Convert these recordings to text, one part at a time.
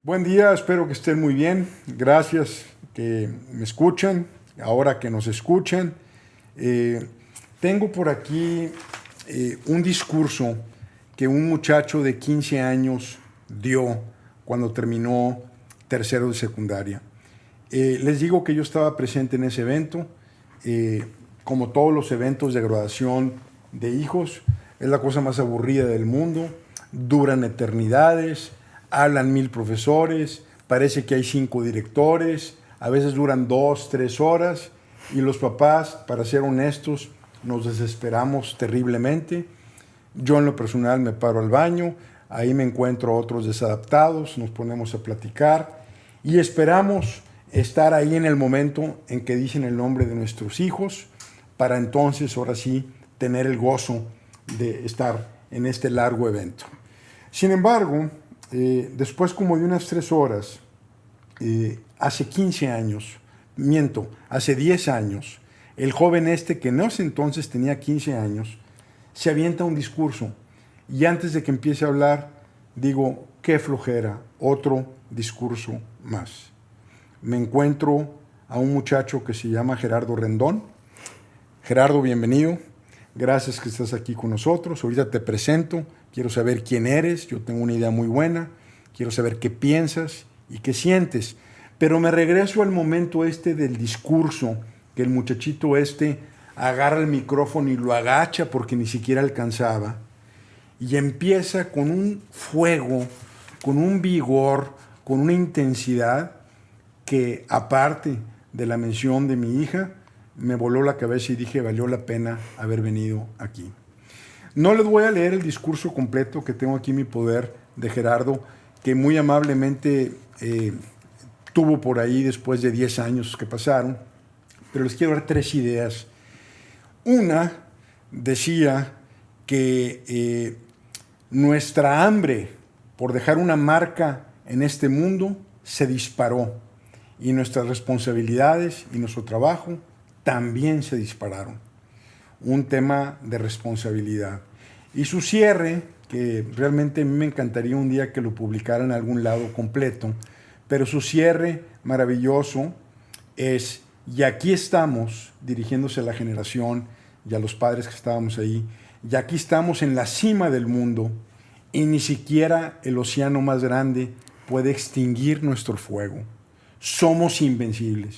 Buen día, espero que estén muy bien. Gracias que me escuchan, ahora que nos escuchan. Tengo por aquí un discurso que un muchacho de 15 años dio cuando terminó tercero de secundaria. Les digo que yo estaba presente en ese evento. Como todos los eventos de graduación de hijos, es la cosa más aburrida del mundo. Duran eternidades, hablan 1000 profesores, parece que hay 5 directores, a veces duran 2, 3 horas y los papás, para ser honestos, nos desesperamos terriblemente. Yo en lo personal me paro al baño, ahí me encuentro a otros desadaptados, nos ponemos a platicar y esperamos estar ahí en el momento en que dicen el nombre de nuestros hijos, para entonces, ahora sí, tener el gozo de estar en este largo evento. Sin embargo, después como de unas 3 horas, hace 15 años, hace 10 años, el joven este, que en ese entonces tenía 15 años, se avienta un discurso y antes de que empiece a hablar, digo, qué flojera, otro discurso más. Me encuentro a un muchacho que se llama Gerardo Rendón. Gerardo, bienvenido. Gracias que estás aquí con nosotros. Ahorita te presento. Quiero saber quién eres. Yo tengo una idea muy buena. Quiero saber qué piensas y qué sientes. Pero me regreso al momento este del discurso, que el muchachito este agarra el micrófono y lo agacha porque ni siquiera alcanzaba. Y empieza con un fuego, con un vigor, con una intensidad que, aparte de la mención de mi hija, me voló la cabeza y dije, valió la pena haber venido aquí. No les voy a leer el discurso completo que tengo aquí en mi poder de Gerardo, que muy amablemente tuvo por ahí después de 10 años que pasaron, pero les quiero dar 3 ideas. Una decía que nuestra hambre por dejar una marca en este mundo se disparó y nuestras responsabilidades y nuestro trabajo también se dispararon. Un tema de responsabilidad. Y su cierre, que realmente a mí me encantaría un día que lo publicara en algún lado completo, pero su cierre maravilloso es, y aquí estamos, dirigiéndose a la generación y a los padres que estábamos ahí, y aquí estamos en la cima del mundo y ni siquiera el océano más grande puede extinguir nuestro fuego. Somos invencibles.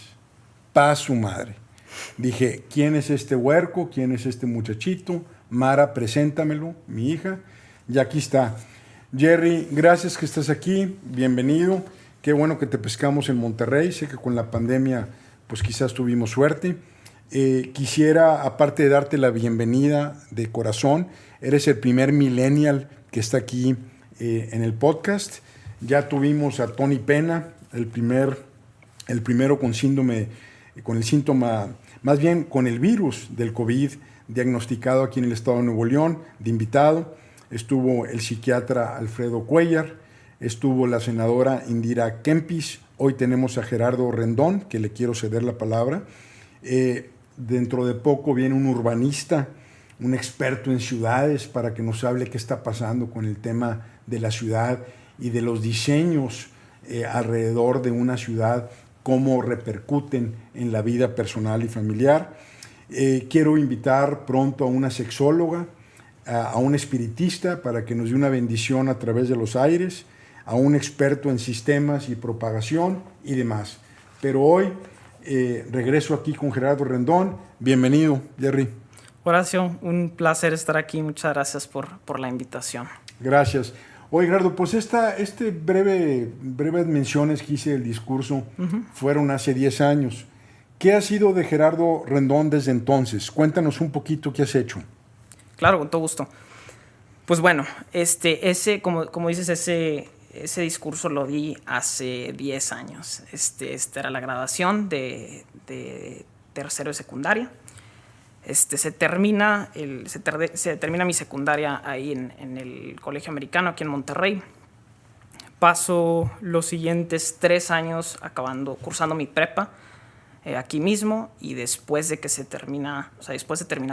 Paz su madre. Dije, ¿quién es este huerco? ¿Quién es este muchachito? Mara, preséntamelo, mi hija. Y aquí está. Jerry, gracias que estás aquí. Bienvenido. Qué bueno que te pescamos en Monterrey. Sé que con la pandemia, pues quizás tuvimos suerte. Quisiera, aparte de darte la bienvenida de corazón, eres el primer millennial que está aquí en el podcast. Ya tuvimos a Tony Pena, el primero con el síntoma, más bien con el virus del COVID, diagnosticado aquí en el estado de Nuevo León, de invitado. Estuvo el psiquiatra Alfredo Cuellar, estuvo la senadora Indira Kempis, hoy tenemos a Gerardo Rendón, que le quiero ceder la palabra. Dentro de poco viene un urbanista, un experto en ciudades, para que nos hable qué está pasando con el tema de la ciudad y de los diseños alrededor de una ciudad, cómo repercuten en la vida personal y familiar. Quiero invitar pronto a una sexóloga, a un espiritista para que nos dé una bendición a través de los aires, a un experto en sistemas y propagación y demás. Pero hoy regreso aquí con Gerardo Rendón. Bienvenido, Jerry. Horacio, un placer estar aquí. Muchas gracias por la invitación. Gracias. Oye, Gerardo, pues breves menciones que hice del discurso fueron hace 10 años. ¿Qué ha sido de Gerardo Rendón desde entonces? Cuéntanos un poquito qué has hecho. Claro, con todo gusto. Pues bueno, como dices, ese discurso lo di hace 10 años. Esta era la graduación de tercero de secundaria. Se termina mi secundaria ahí en el Colegio Americano, aquí en Monterrey. Paso los siguientes 3 años cursando mi prepa aquí mismo, y después de terminar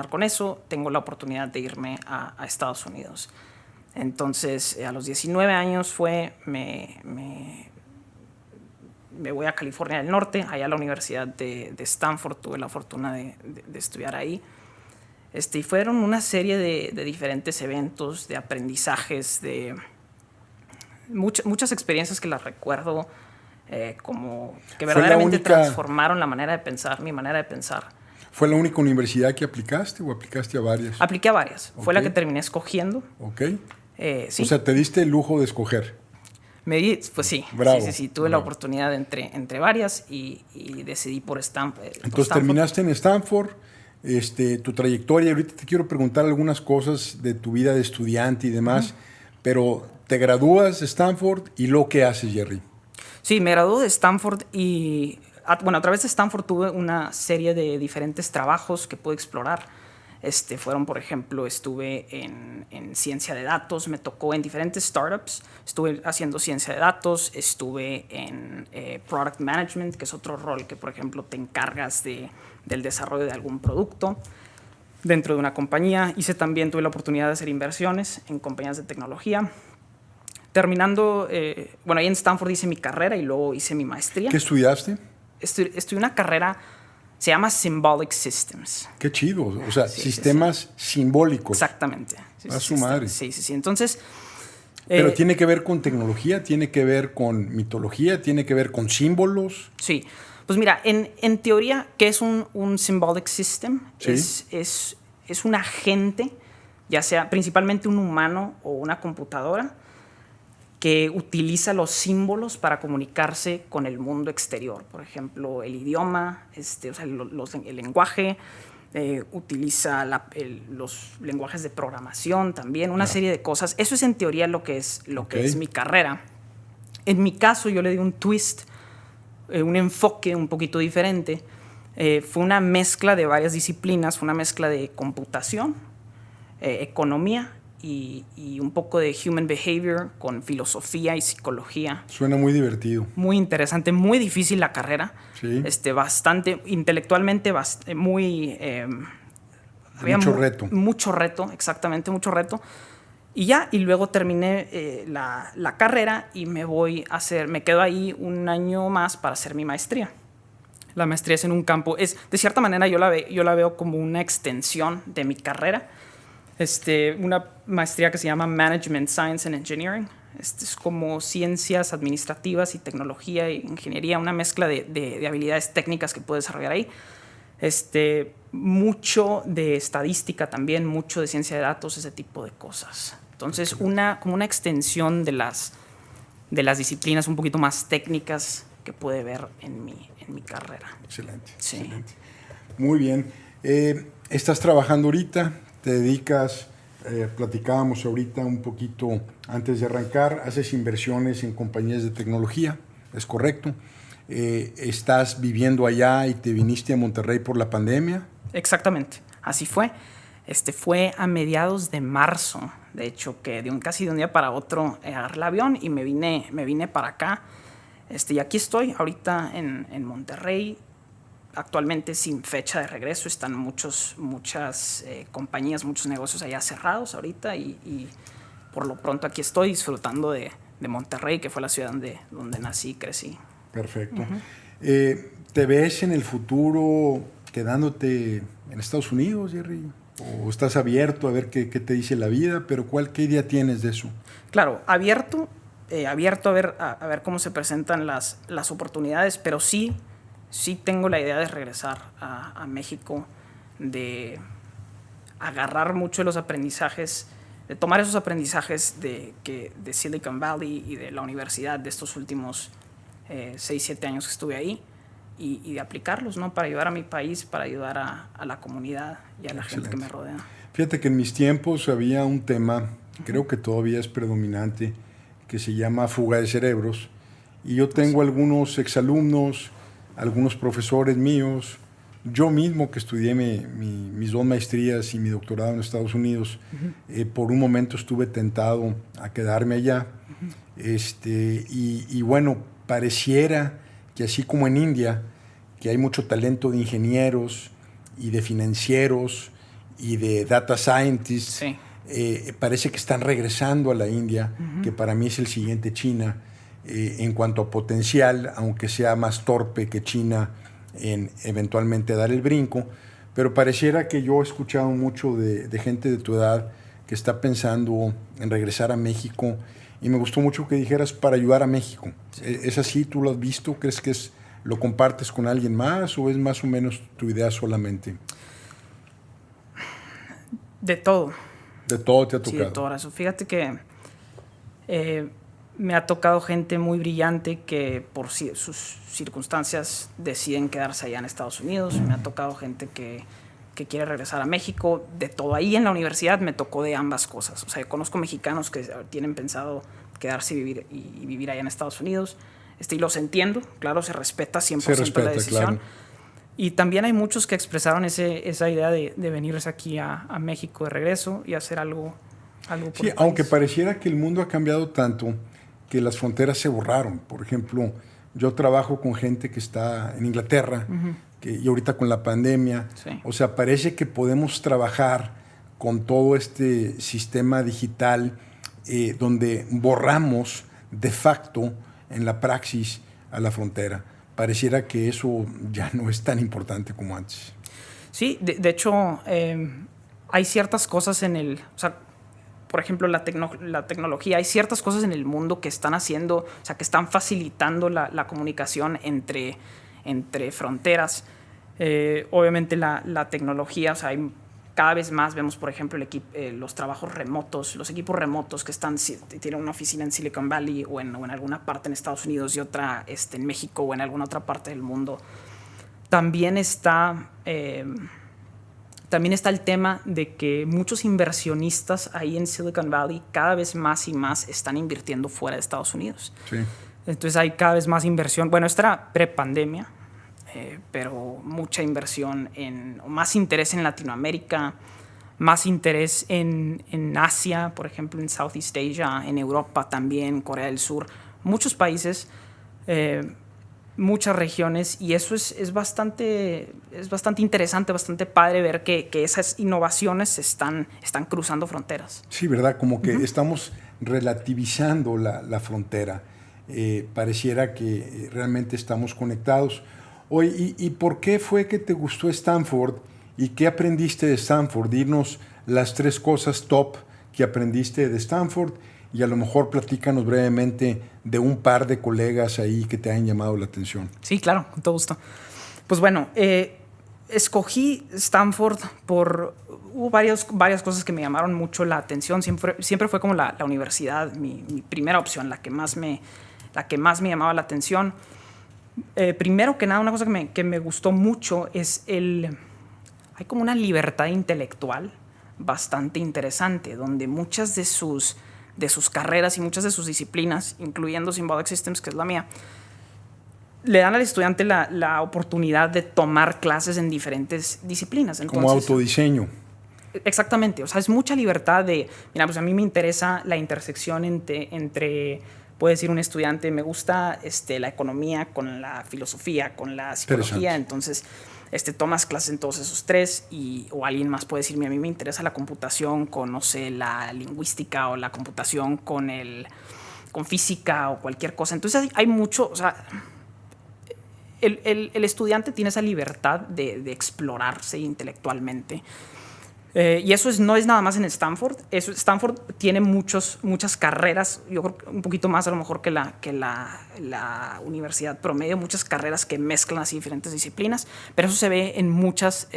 con eso, tengo la oportunidad de irme a Estados Unidos. Entonces, a los 19 años me me voy a California del Norte, allá a la Universidad de Stanford, tuve la fortuna de estudiar ahí. Y fueron una serie de diferentes eventos, de aprendizajes, de muchas experiencias que las recuerdo como que verdaderamente transformaron la manera de pensar, mi manera de pensar. ¿Fue la única universidad que aplicaste o aplicaste a varias? Apliqué a varias. Okay. Fue la que terminé escogiendo. Ok. Sí. O sea, te diste el lujo de escoger. Pues sí. Bravo. Sí. Tuve la oportunidad entre varias y decidí por Stanford. Entonces terminaste en Stanford. Tu trayectoria, ahorita te quiero preguntar algunas cosas de tu vida de estudiante y demás, pero te gradúas de Stanford y luego ¿qué haces, Jerry? Sí, me gradué de Stanford y a través de Stanford tuve una serie de diferentes trabajos que pude explorar. Fueron, por ejemplo, estuve en ciencia de datos, me tocó en diferentes startups, estuve haciendo ciencia de datos, estuve en product management, que es otro rol que, por ejemplo, te encargas del desarrollo de algún producto dentro de una compañía. Tuve la oportunidad de hacer inversiones en compañías de tecnología. Terminando, ahí en Stanford hice mi carrera y luego hice mi maestría. ¿Qué estudiaste? Estudié una carrera, se llama Symbolic Systems. Qué chido, o sea, sistemas simbólicos. Exactamente. A su madre. Sí. Entonces... Pero tiene que ver con tecnología, tiene que ver con mitología, tiene que ver con símbolos. Sí. Pues mira, en teoría, ¿qué es un symbolic system? Sí. Es un agente, ya sea principalmente un humano o una computadora, que utiliza los símbolos para comunicarse con el mundo exterior. Por ejemplo, el idioma, el lenguaje, utiliza los lenguajes de programación también, una serie de cosas. Eso es en teoría lo que es mi carrera. En mi caso, yo le di un twist, un enfoque un poquito diferente. Fue una mezcla de varias disciplinas, fue una mezcla de computación, economía y un poco de human behavior con filosofía y psicología. Suena muy divertido. Muy interesante, muy difícil la carrera. Sí. Bastante, intelectualmente, muy... mucho reto. Mucho reto, exactamente, mucho reto. Y luego terminé la carrera y me quedo ahí un año más para hacer mi maestría. La maestría es en un campo, de cierta manera yo la veo como una extensión de mi carrera. Una maestría que se llama Management Science and Engineering. Es como ciencias administrativas y tecnología e ingeniería, una mezcla de habilidades técnicas que puedes desarrollar ahí. Mucho de estadística también, mucho de ciencia de datos, ese tipo de cosas. Entonces, como una extensión de las disciplinas un poquito más técnicas que puede ver en mi carrera. Excelente, sí. Excelente. Muy bien. ¿Estás trabajando ahorita? ¿Te dedicas, platicábamos ahorita un poquito antes de arrancar, haces inversiones en compañías de tecnología? ¿Es correcto? ¿Estás viviendo allá y te viniste a Monterrey por la pandemia? Exactamente, así fue. Fue a mediados de marzo, de hecho, que casi de un día para otro agarré el avión y me vine para acá. Y aquí estoy ahorita en Monterrey, actualmente sin fecha de regreso. Están muchas compañías, muchos negocios allá cerrados ahorita y por lo pronto aquí estoy disfrutando de Monterrey, que fue la ciudad donde nací y crecí. Perfecto. ¿Te ves en el futuro quedándote en Estados Unidos, Jerry? ¿O estás abierto a ver qué te dice la vida? Pero ¿qué idea tienes de eso? Claro, abierto a ver cómo se presentan las oportunidades, pero sí tengo la idea de regresar a México, de agarrar mucho de los aprendizajes, de tomar esos aprendizajes de Silicon Valley y de la universidad de estos últimos 6-7 años que estuve ahí y de aplicarlos, ¿no? Para ayudar a mi país, para ayudar a la comunidad y a la gente que me rodea. Fíjate que en mis tiempos había un tema, creo que todavía es predominante, que se llama fuga de cerebros. Y yo tengo algunos exalumnos, algunos profesores míos, yo mismo que estudié mis 2 maestrías y mi doctorado en Estados Unidos, por un momento estuve tentado a quedarme allá. Y bueno, pareciera que así como en India, que hay mucho talento de ingenieros y de financieros y de data scientists, sí. Parece que están regresando a la India, que para mí es el siguiente China. en cuanto a potencial, aunque sea más torpe que China en eventualmente dar el brinco. Pero pareciera que yo he escuchado mucho de gente de tu edad que está pensando en regresar a México, y me gustó mucho que dijeras para ayudar a México. Sí. ¿Es así? ¿Tú lo has visto? ¿Crees que lo compartes con alguien más o es más o menos tu idea solamente? De todo. De todo te ha tocado. Sí, de todo eso. Fíjate que me ha tocado gente muy brillante que por sus circunstancias deciden quedarse allá en Estados Unidos. Me ha tocado gente que quiere regresar a México. De todo. Ahí en la universidad me tocó de ambas cosas. O sea, conozco mexicanos que tienen pensado quedarse y vivir allá en Estados Unidos. Y los entiendo. Claro, se respeta 100% la decisión. Claro. Y también hay muchos que expresaron esa idea de venirse aquí a México de regreso y hacer algo por sí, aunque pareciera que el mundo ha cambiado tanto que las fronteras se borraron. Por ejemplo, yo trabajo con gente que está en Inglaterra, y ahorita con la pandemia, sí. O sea, parece que podemos trabajar con todo este sistema digital donde borramos de facto en la praxis a la frontera. Pareciera que eso ya no es tan importante como antes. Sí, de hecho, hay ciertas cosas o sea, por ejemplo, la tecnología, hay ciertas cosas en el mundo que están haciendo, o sea, que están facilitando la comunicación entre fronteras. Obviamente la tecnología, o sea, cada vez más vemos, por ejemplo, los trabajos remotos, los equipos remotos que tienen una oficina en Silicon Valley o en alguna parte en Estados Unidos y otra en México o en alguna otra parte del mundo. También está el tema de que muchos inversionistas ahí en Silicon Valley cada vez más y más están invirtiendo fuera de Estados Unidos. Sí. Entonces hay cada vez más inversión. Bueno, esto era pre-pandemia, pero mucha inversión más interés en Latinoamérica, más interés en Asia, por ejemplo, en Southeast Asia, en Europa también, Corea del Sur, muchos países, muchas regiones, y eso es bastante interesante, bastante padre ver que esas innovaciones están cruzando fronteras. Sí, ¿verdad? Como que estamos relativizando la frontera. Pareciera que realmente estamos conectados. Oye, ¿y por qué fue que te gustó Stanford y qué aprendiste de Stanford? Dinos las 3 cosas top que aprendiste de Stanford y a lo mejor platícanos brevemente de un par de colegas ahí que te hayan llamado la atención. Sí, claro, con todo gusto. Pues bueno, escogí Stanford hubo varias cosas que me llamaron mucho la atención. Siempre fue como la universidad, mi primera opción, la que más me llamaba la atención. Primero que nada, una cosa que me gustó mucho es hay como una libertad intelectual bastante interesante, donde muchas de sus carreras y muchas de sus disciplinas, incluyendo Symbolic Systems, que es la mía, le dan al estudiante la oportunidad de tomar clases en diferentes disciplinas. Entonces, como autodiseño. Exactamente, o sea, es mucha libertad mira, pues a mí me interesa la intersección entre puede decir un estudiante, me gusta la economía con la filosofía, con la psicología, entonces tomas clases en todos esos 3, o alguien más puede decirme, a mí me interesa la computación con, no sé, la lingüística o la computación con física o cualquier cosa. Entonces hay mucho, o sea, el estudiante tiene esa libertad de explorarse intelectualmente. Y eso no es nada más en Stanford. Stanford tiene muchas carreras, yo creo que un poquito más a lo mejor que la universidad promedio, muchas carreras que mezclan así diferentes disciplinas, pero eso se ve en muchas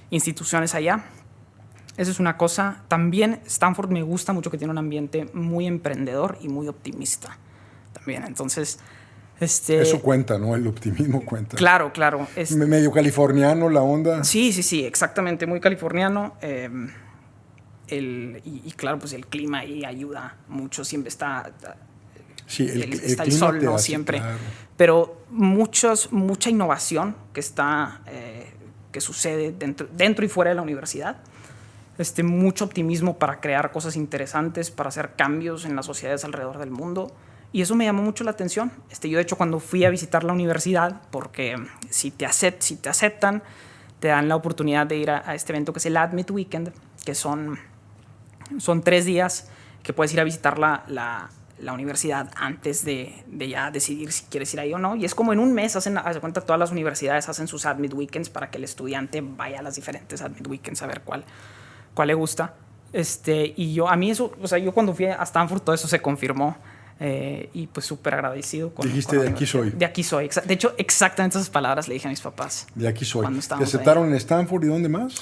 instituciones allá. Esa es una cosa. También Stanford me gusta mucho que tiene un ambiente muy emprendedor y muy optimista también. Entonces, eso cuenta, ¿no? El optimismo cuenta. Claro. Medio californiano la onda. Sí, exactamente, muy californiano. Y claro, pues el clima ahí ayuda mucho, siempre está el sol, ¿no? Siempre. Claro. Pero mucha innovación que sucede dentro y fuera de la universidad. Mucho optimismo para crear cosas interesantes, para hacer cambios en las sociedades alrededor del mundo. Y eso me llamó mucho la atención. Yo, de hecho, cuando fui a visitar la universidad, porque si te aceptan, te dan la oportunidad de ir a este evento que es el Admit Weekend, que son 3 días que puedes ir a visitar la la universidad antes de ya decidir si quieres ir ahí o no. Y es como en un mes, haz de cuenta, todas las universidades hacen sus Admit Weekends para que el estudiante vaya a las diferentes Admit Weekends a ver cuál le gusta. Y a mí eso, o sea, yo cuando fui a Stanford todo eso se confirmó. Y pues súper agradecido Dijiste, de aquí soy. De aquí soy. De hecho, exactamente esas palabras le dije a mis papás. De aquí soy. ¿Te ahí. aceptaron en Stanford y dónde más?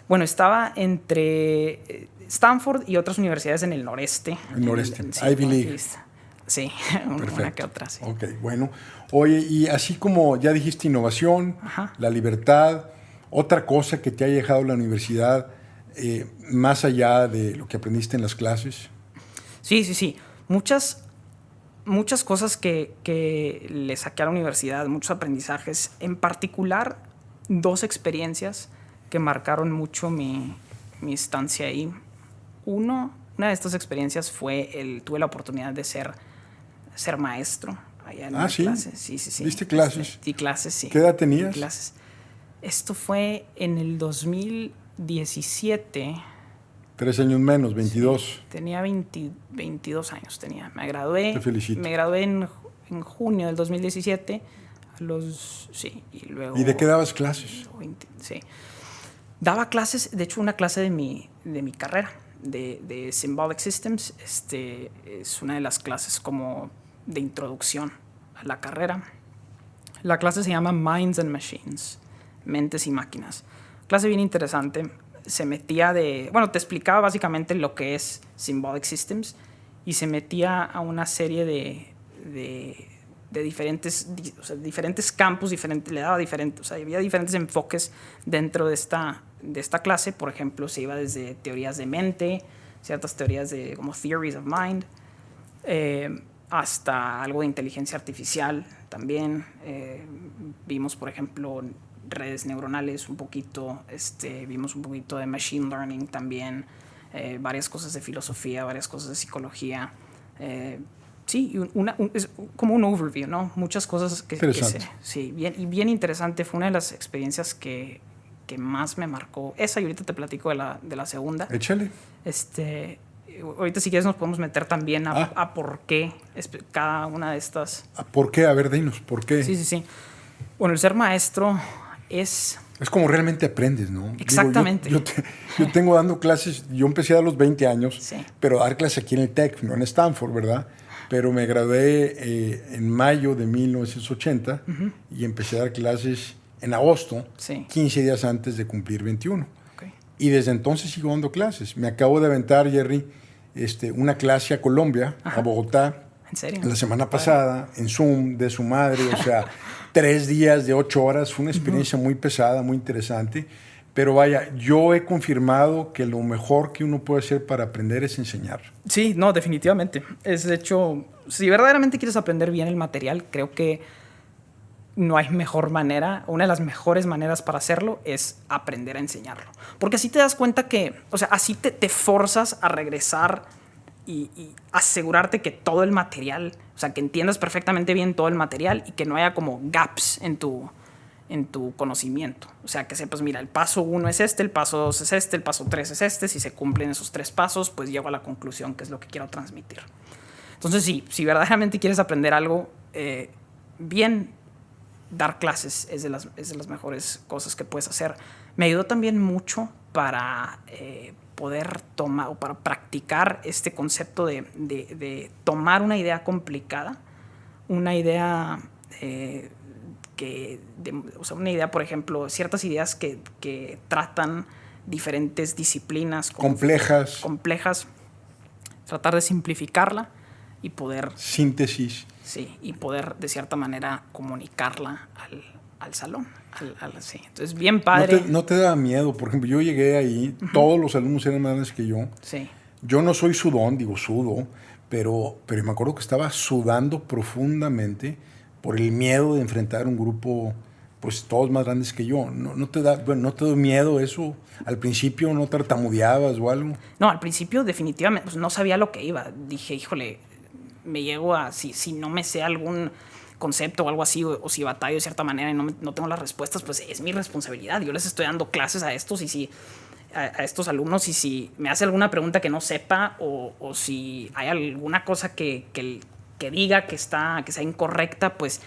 Bueno, estaba entre Stanford y otras universidades en el noreste. El noreste, sí, Ivy League. Sí, una que otra, sí. Ok, bueno. Oye, y así como ya dijiste innovación, Ajá. la libertad, otra cosa que te haya dejado la universidad, más allá de lo que aprendiste en las clases. Sí. Muchas cosas que le saqué a la universidad, muchos aprendizajes. En particular, 2 experiencias que marcaron mucho mi estancia ahí. Una de estas experiencias tuve la oportunidad de ser maestro allá en ¿sí? clase. Sí. ¿Diste clases? Di clases, sí. ¿Qué edad tenías? Clases. Esto fue en el 2017. 3 años menos, 22. Sí, tenía 22 años. Me gradué. Te felicito. Me gradué en junio del 2017. Y luego... ¿Y de qué dabas clases? Sí. Daba clases, de hecho, una clase de mi carrera, de Symbolic Systems. Es una de las clases como de introducción a la carrera. La clase se llama Minds and Machines, mentes y máquinas. Clase bien interesante. Se metía te explicaba básicamente lo que es Symbolic Systems y se metía a una serie de diferentes campos, le daba había diferentes enfoques dentro de esta clase. Por ejemplo, se iba desde teorías de mente, ciertas teorías como theories of mind, hasta algo de inteligencia artificial también. Vimos, por ejemplo, redes neuronales un poquito, vimos un poquito de machine learning también, varias cosas de filosofía, varias cosas de psicología. Sí, es como un overview, ¿no? Muchas cosas bien interesante. Fue una de las experiencias que más me marcó. Esa, y ahorita te platico de la segunda. Échale. Ahorita si quieres nos podemos meter también a por qué cada una de estas. ¿A por qué? A ver, dinos, ¿por qué? Sí. Bueno, el ser maestro es como realmente aprendes, ¿no? Exactamente. Digo, yo tengo dando clases, yo empecé a los 20 años, sí, pero a dar clases aquí en el TEC, no en Stanford, ¿verdad? Pero me gradué en mayo de 1980 y empecé a dar clases en agosto, 15 días antes de cumplir 21. Okay. Y desde entonces sigo dando clases. Me acabo de aventar, Jerry, una clase a Colombia, a Bogotá. ¿En serio? La semana pasada, en Zoom, de su madre, o sea, 3 días de 8 horas. Fue una experiencia muy pesada, muy interesante. Pero vaya, yo he confirmado que lo mejor que uno puede hacer para aprender es enseñar. Sí, no, definitivamente. De hecho, si verdaderamente quieres aprender bien el material, creo que no hay mejor manera, una de las mejores maneras para hacerlo es aprender a enseñarlo. Porque así te das cuenta que, así te forzas a regresar y asegurarte que todo el material, que entiendas perfectamente bien todo el material y que no haya como gaps en tu conocimiento. Que sepas, mira, el paso 1 es el paso 2 es el paso 3 es si se cumplen esos 3 pasos, pues llego a la conclusión que es lo que quiero transmitir. Entonces, si verdaderamente quieres aprender algo bien, dar clases es de las mejores cosas que puedes hacer. Me ayudó también mucho para poder tomar o para practicar este concepto de tomar una idea complicada, una idea una idea, por ejemplo, ciertas ideas que tratan diferentes disciplinas complejas, tratar de simplificarla y poder... Síntesis. Sí, y poder de cierta manera comunicarla al salón. Sí. Entonces, bien padre. ¿No te da miedo? Por ejemplo, yo llegué ahí, todos los alumnos eran más grandes que yo. Sí. Yo no soy sudón, sudo, pero me acuerdo que estaba sudando profundamente por el miedo de enfrentar un grupo, pues todos más grandes que yo. ¿No te da miedo eso? ¿Al principio no tartamudeabas o algo? No, al principio definitivamente no sabía lo que iba. Dije, híjole, me llego a... Si no me sé algún concepto o algo así, o si batallo de cierta manera y no tengo las respuestas, pues es mi responsabilidad. Yo les estoy dando clases a estos y si a estos alumnos y si me hace alguna pregunta que no sepa o si hay alguna cosa que diga que sea incorrecta, pues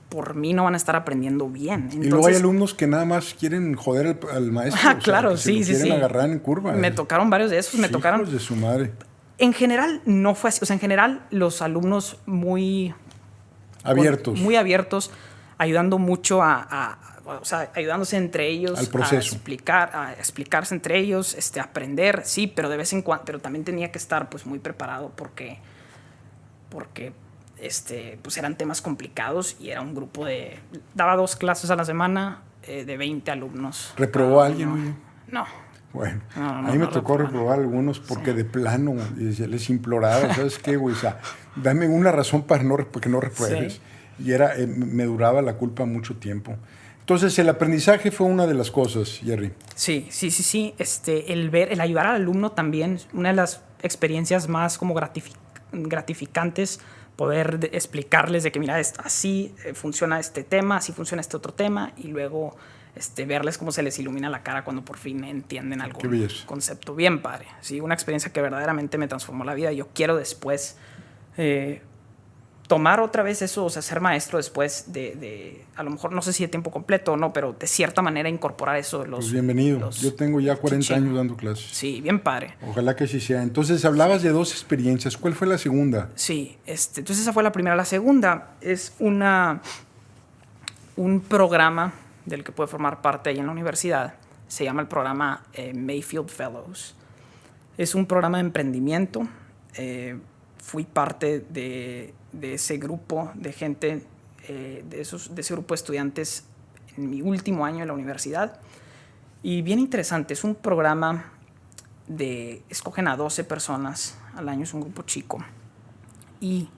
por mí no van a estar aprendiendo bien. Entonces, y luego hay alumnos que nada más quieren joder al maestro. Claro, que sí, se lo quieren agarrar en curva. Me tocaron varios de esos. Me tocaron. Hijos de su madre. En general no fue así. O sea, en general los alumnos muy abiertos. Muy abiertos, ayudando mucho o sea, ayudándose entre ellos al proceso. a explicarse entre ellos, aprender, sí, pero de vez en cuando, pero también tenía que estar pues muy preparado porque pues eran temas complicados y era un grupo daba 2 clases a la semana de 20 alumnos. ¿Reprobó a alguien? Oye? No. Bueno, a mí me tocó reprobar algunos porque de plano les imploraba, ¿sabes qué, güey? O sea, dame una razón para que no repruebes. Sí. Y me duraba la culpa mucho tiempo. Entonces, el aprendizaje fue una de las cosas, Jerry. Sí. El ayudar al alumno también, una de las experiencias más como gratificantes, poder explicarles de que, mira, así funciona este tema, así funciona este otro tema, y luego verles cómo se les ilumina la cara cuando por fin entienden algún concepto. Bien padre. Sí, una experiencia que verdaderamente me transformó la vida. Yo quiero después tomar otra vez eso, o sea, ser maestro después a lo mejor no sé si de tiempo completo o no, pero de cierta manera incorporar eso. Pues bienvenido. Yo tengo ya 40 años dando clases. Sí, bien padre. Ojalá que así sea. Entonces, hablabas de 2 experiencias. ¿Cuál fue la segunda? Sí, entonces esa fue la primera. La segunda es un programa del que puede formar parte ahí en la universidad. Se llama el programa Mayfield Fellows. Es un programa de emprendimiento. Fui parte de ese grupo de gente, de ese grupo de estudiantes en mi último año en la universidad. Y bien interesante, es un programa escogen a 12 personas al año, es un grupo chico. Y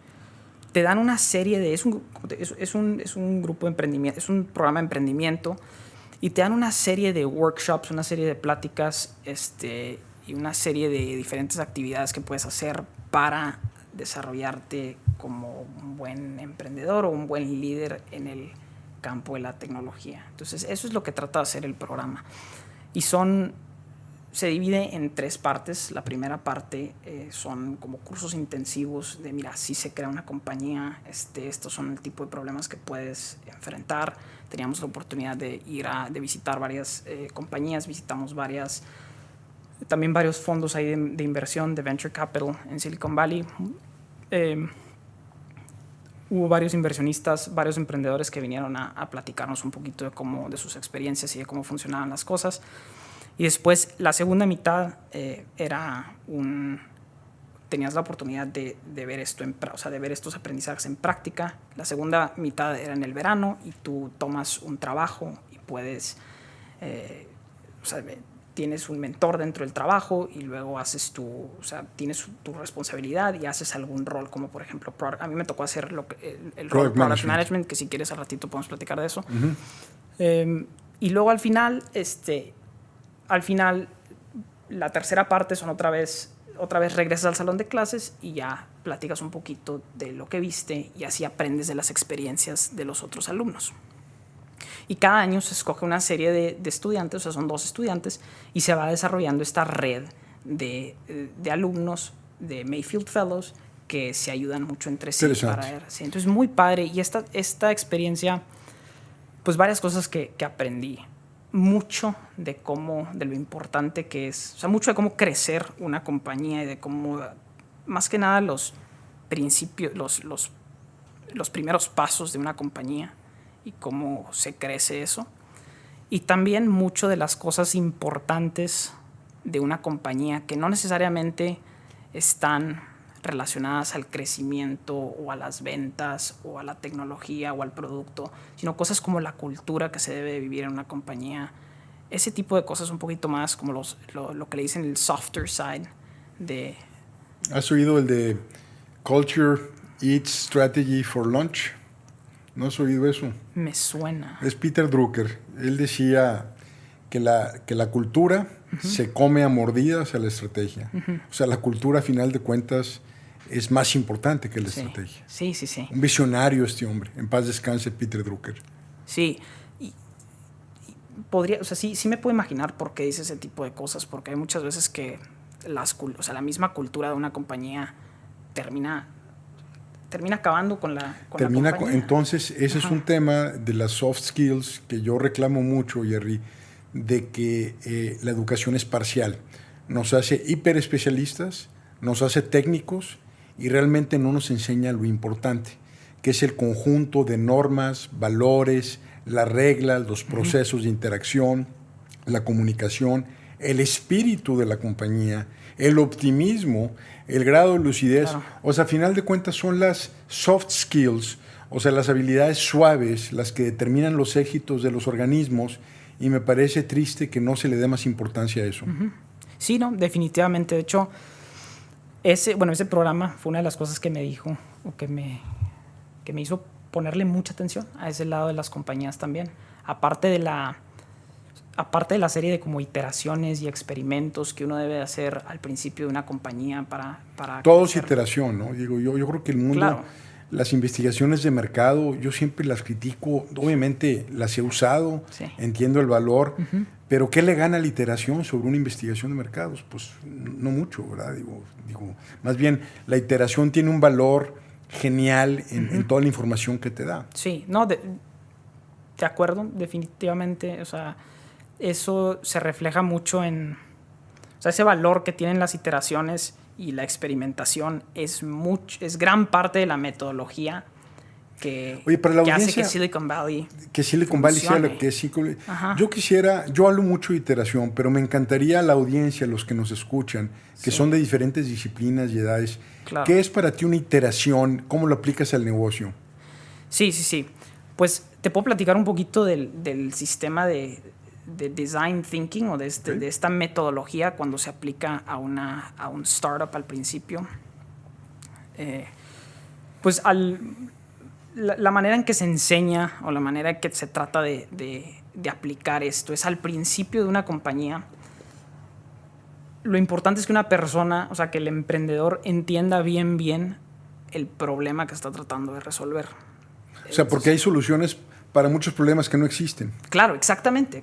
te dan una serie es un grupo de emprendimiento, es un programa de emprendimiento, y te dan una serie de workshops, una serie de pláticas, y una serie de diferentes actividades que puedes hacer para desarrollarte como un buen emprendedor o un buen líder en el campo de la tecnología. Entonces, eso es lo que trata de hacer el programa. Y se divide en 3 partes. La primera parte son como cursos intensivos de, mira, si se crea una compañía, estos son el tipo de problemas que puedes enfrentar. Teníamos la oportunidad de de visitar varias compañías, visitamos también varios fondos ahí de inversión, de venture capital en Silicon Valley. Hubo varios inversionistas, varios emprendedores que vinieron a platicarnos un poquito de sus experiencias y de cómo funcionaban las cosas. Y después, la segunda mitad tenías la oportunidad de ver esto, de ver estos aprendizajes en práctica. La segunda mitad era en el verano y tú tomas un trabajo y puedes, tienes un mentor dentro del trabajo y luego tienes tu responsabilidad y haces algún rol, como por ejemplo, a mí me tocó hacer el rol Product Management, que si quieres al ratito podemos platicar de eso. Uh-huh. Y luego al final, la tercera parte son otra vez regresas al salón de clases y ya platicas un poquito de lo que viste y así aprendes de las experiencias de los otros alumnos. Y cada año se escoge una serie de estudiantes, o sea, son 2 estudiantes, y se va desarrollando esta red de alumnos de Mayfield Fellows que se ayudan mucho entre sí. Sí, entonces, muy padre. Y esta experiencia, pues varias cosas que aprendí. Mucho de lo importante que es, o sea, mucho de cómo crecer una compañía y de cómo, más que nada, los principios, los primeros pasos de una compañía y cómo se crece eso. Y también mucho de las cosas importantes de una compañía que no necesariamente están relacionadas al crecimiento o a las ventas o a la tecnología o al producto, sino cosas como la cultura que se debe vivir en una compañía. Ese tipo de cosas un poquito más como lo que le dicen el softer side de... ¿Has oído el de Culture Eats Strategy for Lunch? ¿No has oído eso? Me suena. Es Peter Drucker. Él decía que la cultura uh-huh. se come a mordidas a la estrategia. Uh-huh. O sea, la cultura, a final de cuentas, es más importante que la estrategia. Sí. Un visionario este hombre. En paz descanse Peter Drucker. Sí. podría, o sea, sí me puedo imaginar por qué dice ese tipo de cosas, porque hay muchas veces que o sea, la misma cultura de una compañía termina acabando con la compañía. Entonces, ese Ajá. es un tema de las soft skills que yo reclamo mucho, Jerry, de que la educación es parcial. Nos hace hiperespecialistas, nos hace técnicos y realmente no nos enseña lo importante, que es el conjunto de normas, valores, las reglas, los procesos de interacción, la comunicación, el espíritu de la compañía, el optimismo, el grado de lucidez. Claro. O sea, a final de cuentas son las soft skills, o sea, las habilidades suaves, las que determinan los éxitos de los organismos, y me parece triste que no se le dé más importancia a eso. Sí, no, definitivamente. De hecho, ese programa fue una de las cosas que me dijo, o que me hizo ponerle mucha atención a ese lado de las compañías también. Aparte de la serie de como iteraciones y experimentos que uno debe hacer al principio de una compañía para Todo es crecer. iteración, ¿no? Digo, yo creo que el mundo, Claro. las investigaciones de mercado, yo siempre las critico, obviamente las he usado, Sí. entiendo el valor, pero ¿qué le gana la iteración sobre una investigación de mercados? Pues no mucho, ¿verdad? Digo, más bien la iteración tiene un valor genial en toda la información que te da. Sí, no, de acuerdo, definitivamente. O sea, eso se refleja mucho en... O sea, ese valor que tienen las iteraciones y la experimentación es gran parte de la metodología que, Oye, para la que hace audiencia, que Silicon Valley sea funcione. lo que es. Yo hablo mucho de iteración, pero me encantaría a la audiencia, los que nos escuchan, que son de diferentes disciplinas y edades, Claro. ¿qué es para ti una iteración? ¿Cómo lo aplicas al negocio? Sí. Pues te puedo platicar un poquito del sistema de design thinking o de esta metodología cuando se aplica a un startup al principio. Pues la manera en que se enseña o la manera en que se trata de aplicar esto es al principio de una compañía. Lo importante es que una persona, o sea, que el emprendedor entienda bien el problema que está tratando de resolver. O sea, porque hay soluciones para muchos problemas que no existen. Claro, exactamente.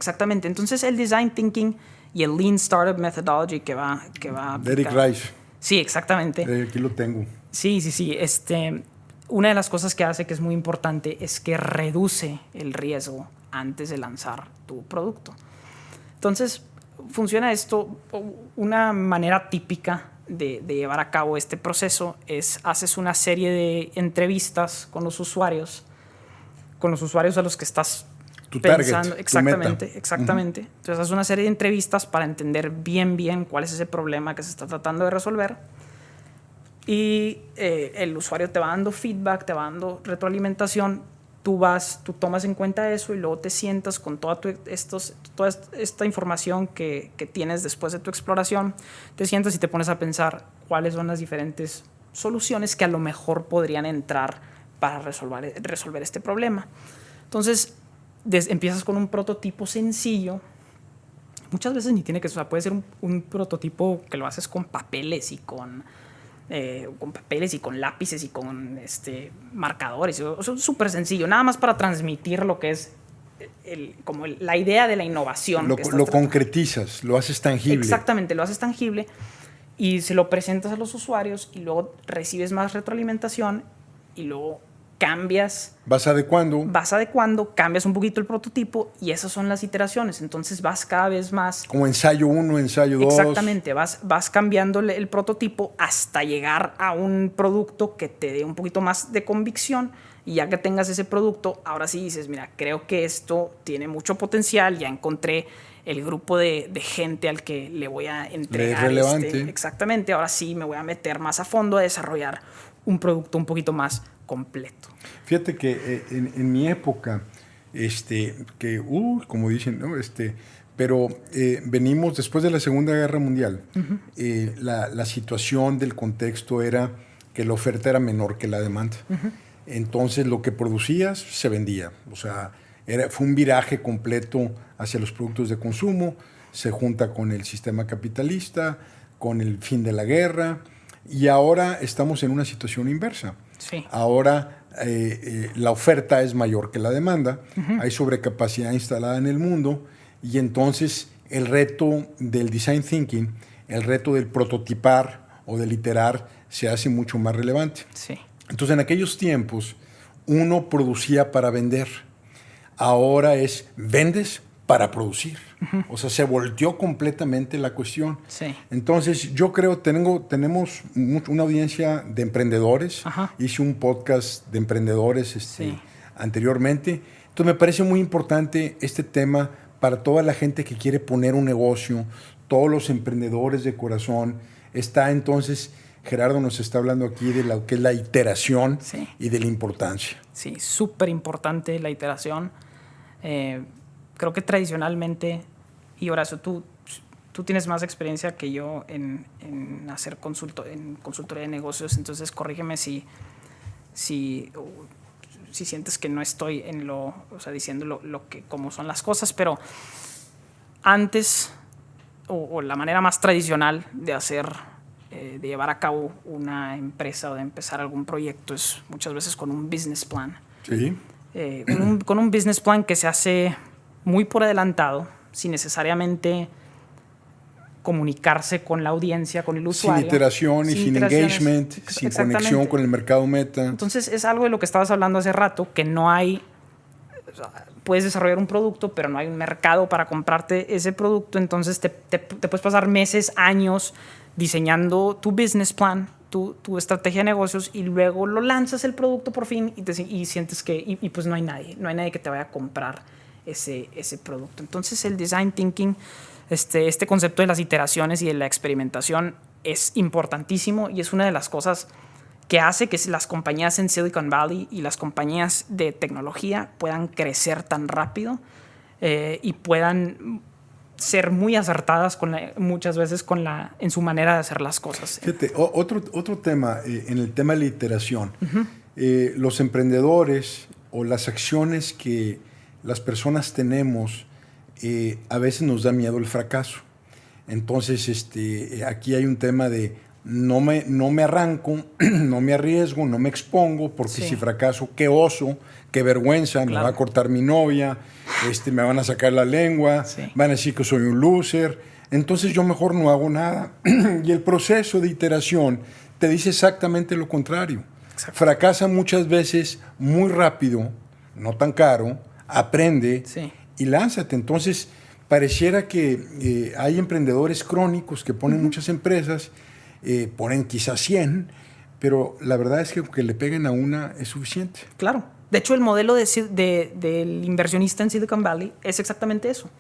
Entonces el design thinking y el lean startup methodology que va a De Eric aplicar. Rice. Sí, exactamente. Aquí lo tengo. Sí. Una de las cosas que hace que es muy importante es que reduce el riesgo antes de lanzar tu producto. Entonces, funciona esto. Una manera típica de llevar a cabo este proceso es haces una serie de entrevistas con los usuarios a los que estás Tu pensando. target, Exactamente. tu meta. Entonces, haces una serie de entrevistas para entender bien cuál es ese problema que se está tratando de resolver. Y el usuario te va dando feedback, te va dando retroalimentación. Tú tomas en cuenta eso y luego te sientas con toda esta información que tienes después de tu exploración. Te sientas y te pones a pensar cuáles son las diferentes soluciones que a lo mejor podrían entrar para resolver este problema. Entonces, empiezas con un prototipo sencillo. Muchas veces ni tiene que, o sea, puede ser un prototipo que lo haces con papeles y con lápices y con marcadores. O sea, súper sencillo, nada más para transmitir lo que es la idea de la innovación. Lo concretizas, lo haces tangible. Exactamente, lo haces tangible y se lo presentas a los usuarios y luego recibes más retroalimentación y luego vas adecuando, cambias un poquito el prototipo y esas son las iteraciones. Entonces vas cada vez más... Como ensayo 1, ensayo 2. Exactamente, vas cambiando el prototipo hasta llegar a un producto que te dé un poquito más de convicción y ya que tengas ese producto, ahora sí dices, mira, creo que esto tiene mucho potencial, ya encontré el grupo de gente al que le voy a entregar. Relevante. Exactamente, ahora sí me voy a meter más a fondo a desarrollar un producto un poquito más completo. Fíjate que en mi época, como dicen, ¿no? Pero venimos después de la Segunda Guerra Mundial. La situación del contexto era que la oferta era menor que la demanda. Entonces lo que producías se vendía. O sea, fue un viraje completo hacia los productos de consumo. Se junta con el sistema capitalista, con el fin de la guerra. Y ahora estamos en una situación inversa. Sí. Ahora la oferta es mayor que la demanda. Hay sobrecapacidad instalada en el mundo y entonces el reto del design thinking, el reto del prototipar o del iterar se hace mucho más relevante. Sí. Entonces, en aquellos tiempos, uno producía para vender. Ahora es vendes para producir. O sea, se volteó completamente la cuestión. Sí. Entonces, yo creo tenemos una audiencia de emprendedores. Ajá. Hice un podcast de emprendedores Sí. anteriormente. Entonces, me parece muy importante este tema para toda la gente que quiere poner un negocio, todos los emprendedores de corazón. Está entonces, Gerardo nos está hablando aquí de lo que es la iteración, Sí. y de la importancia. Sí, súper importante la iteración. Creo que tradicionalmente, y Horacio, tú tienes más experiencia que yo en hacer en consultoría de negocios, entonces corrígeme si sientes que no estoy diciendo cómo son las cosas, pero antes, o la manera más tradicional de llevar a cabo una empresa o de empezar algún proyecto es muchas veces con un business plan. Sí. Con un business plan que se hace muy por adelantado, sin necesariamente comunicarse con la audiencia, con el usuario. Sin iteración y sin engagement, sin conexión con el mercado meta. Entonces es algo de lo que estabas hablando hace rato, que no hay... Puedes desarrollar un producto, pero no hay un mercado para comprarte ese producto, entonces te puedes pasar meses, años diseñando tu business plan, tu estrategia de negocios, y luego lo lanzas el producto por fin y sientes que pues no hay nadie que te vaya a comprar ese producto. Entonces el design thinking, este concepto de las iteraciones y de la experimentación es importantísimo, y es una de las cosas que hace que las compañías en Silicon Valley y las compañías de tecnología puedan crecer tan rápido y puedan ser muy acertadas muchas veces en su manera de hacer las cosas. Fíjate, otro tema, en el tema de la iteración. Los emprendedores o las acciones que las personas tenemos, a veces nos da miedo el fracaso. Entonces, aquí hay un tema de no me arranco, no me arriesgo, no me expongo, porque Sí. si fracaso, qué oso, qué vergüenza, Claro. me va a cortar mi novia, me van a sacar la lengua, Sí. van a decir que soy un loser. Entonces yo mejor no hago nada. Y el proceso de iteración te dice exactamente lo contrario. Exacto. Fracasa muchas veces muy rápido, no tan caro, aprende Sí. y lánzate. Entonces pareciera que hay emprendedores crónicos que ponen muchas empresas, ponen quizás 100, pero la verdad es que aunque le peguen a una es suficiente. Claro. De hecho, el modelo del inversionista en Silicon Valley es exactamente eso.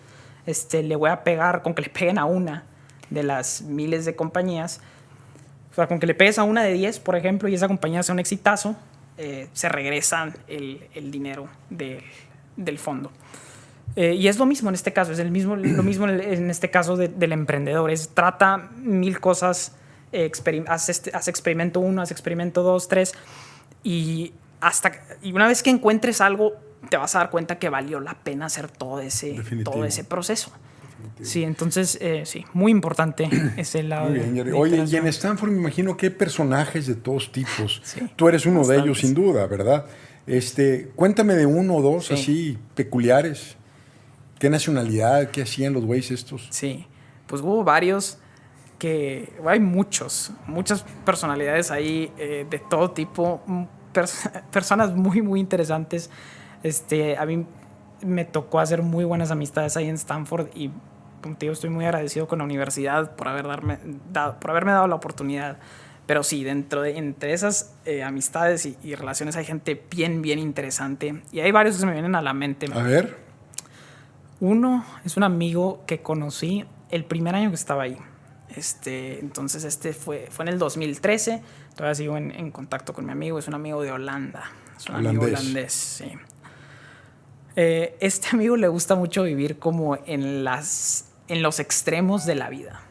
Le voy a pegar, con que le peguen a una de las miles de compañías, o sea, con que le pegues a una de 10, por ejemplo, y esa compañía sea un exitazo, se regresan el dinero del fondo. Y es lo mismo en este caso, es lo mismo en este caso del emprendedor. Trata 1000 cosas, haz experimento 1, haz experimento 2, 3, y una vez que encuentres algo, te vas a dar cuenta que valió la pena hacer todo ese proceso. Definitivo. Sí, entonces, sí, muy importante ese lado. Muy bien, Jerry. Oye, y en Stanford me imagino que hay personajes de todos tipos. Sí, tú eres uno bastantes. de ellos, sin duda, ¿verdad? Cuéntame de uno o dos Sí. así peculiares. ¿Qué nacionalidad? ¿Qué hacían los güeyes estos? Sí, pues hubo varios hay muchas personalidades ahí de todo tipo, personas muy, muy interesantes. A mí me tocó hacer muy buenas amistades ahí en Stanford, y como te digo, estoy muy agradecido con la universidad por haberme dado la oportunidad. Pero sí, entre esas amistades y relaciones hay gente bien, bien interesante, y hay varios que se me vienen a la mente. A ver. Uno es un amigo que conocí el primer año que estaba ahí. Entonces fue en el 2013. Todavía sigo en contacto con mi amigo. Es un amigo de Holanda. Es un amigo holandés, sí. Este amigo le gusta mucho vivir como en los extremos de la vida.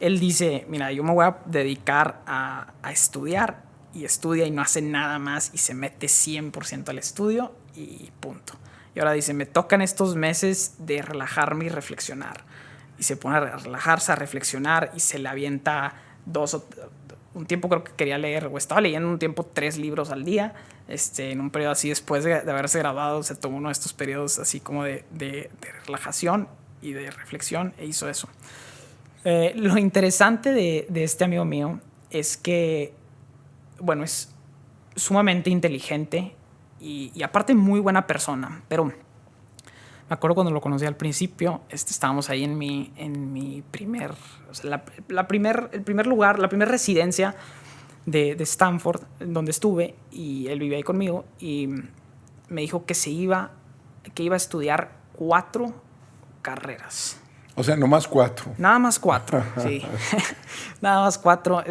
Él dice, mira, yo me voy a dedicar a estudiar, y estudia y no hace nada más y se mete 100% al estudio y punto. Y ahora dice, me tocan estos meses de relajarme y reflexionar. Y se pone a relajarse, a reflexionar, y se le avienta un tiempo, creo que quería leer, o estaba leyendo un tiempo 3 libros al día. En un periodo así, después de haberse graduado, se tomó uno de estos periodos así como de relajación, y de reflexión e hizo eso. Lo interesante de este amigo mío es que, bueno, es sumamente inteligente y aparte muy buena persona, pero me acuerdo cuando lo conocí al principio, estábamos ahí en mi primer, o sea, el primer lugar, la primera residencia de Stanford, donde estuve, y él vivía ahí conmigo, y me dijo que iba a estudiar 4 carreras. O sea, nomás 4. Nada más 4, sí. Nada más 4,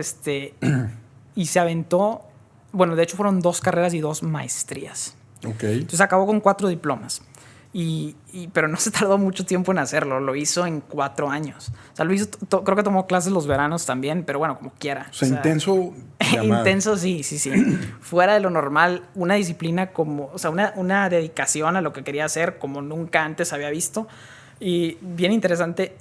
y se aventó, bueno, de hecho fueron 2 carreras y 2 maestrías. Ok. Entonces acabó con 4 diplomas. Pero no se tardó mucho tiempo en hacerlo, lo hizo en 4 años. O sea, lo hizo, creo que tomó clases los veranos también, pero bueno, como quiera. O sea, intenso. Intenso, sí. Fuera de lo normal, una disciplina como, o sea, una dedicación a lo que quería hacer como nunca antes había visto. Y bien interesante.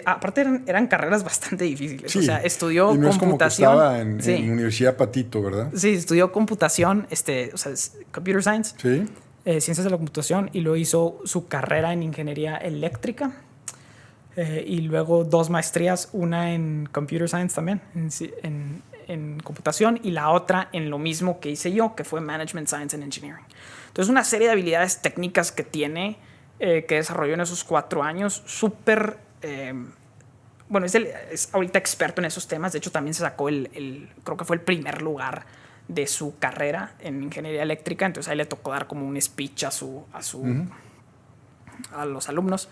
Aparte eran carreras bastante difíciles. Sí. O sea, estudió y no computación. Es como que estaba en Universidad Patito, ¿verdad? Sí, estudió computación, o sea, computer science. Sí. Ciencias de la computación, y luego hizo su carrera en ingeniería eléctrica, y luego 2 maestrías, una en computer science también, en computación, y la otra en lo mismo que hice yo, que fue management science and engineering. Entonces, una serie de habilidades técnicas que tiene, que desarrolló en esos 4 años, súper... bueno, es ahorita experto en esos temas. De hecho, también se sacó creo que fue el primer lugar de su carrera en ingeniería eléctrica. Entonces ahí le tocó dar como un speech a los alumnos.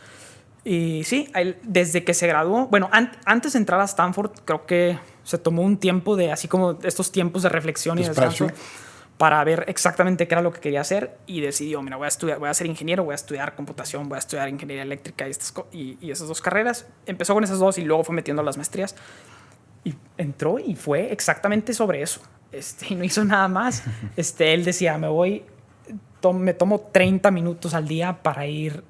Y sí, desde que se graduó, bueno, antes de entrar a Stanford, creo que se tomó un tiempo así como estos tiempos de reflexión y descanso, para ver exactamente qué era lo que quería hacer, y decidió, mira, voy a ser ingeniero, voy a estudiar computación, voy a estudiar ingeniería eléctrica y esas 2 carreras. Empezó con esas 2 y luego fue metiendo las maestrías. Y entró y fue exactamente sobre eso. Y no hizo nada más. Él decía, me tomo 30 minutos al día para ir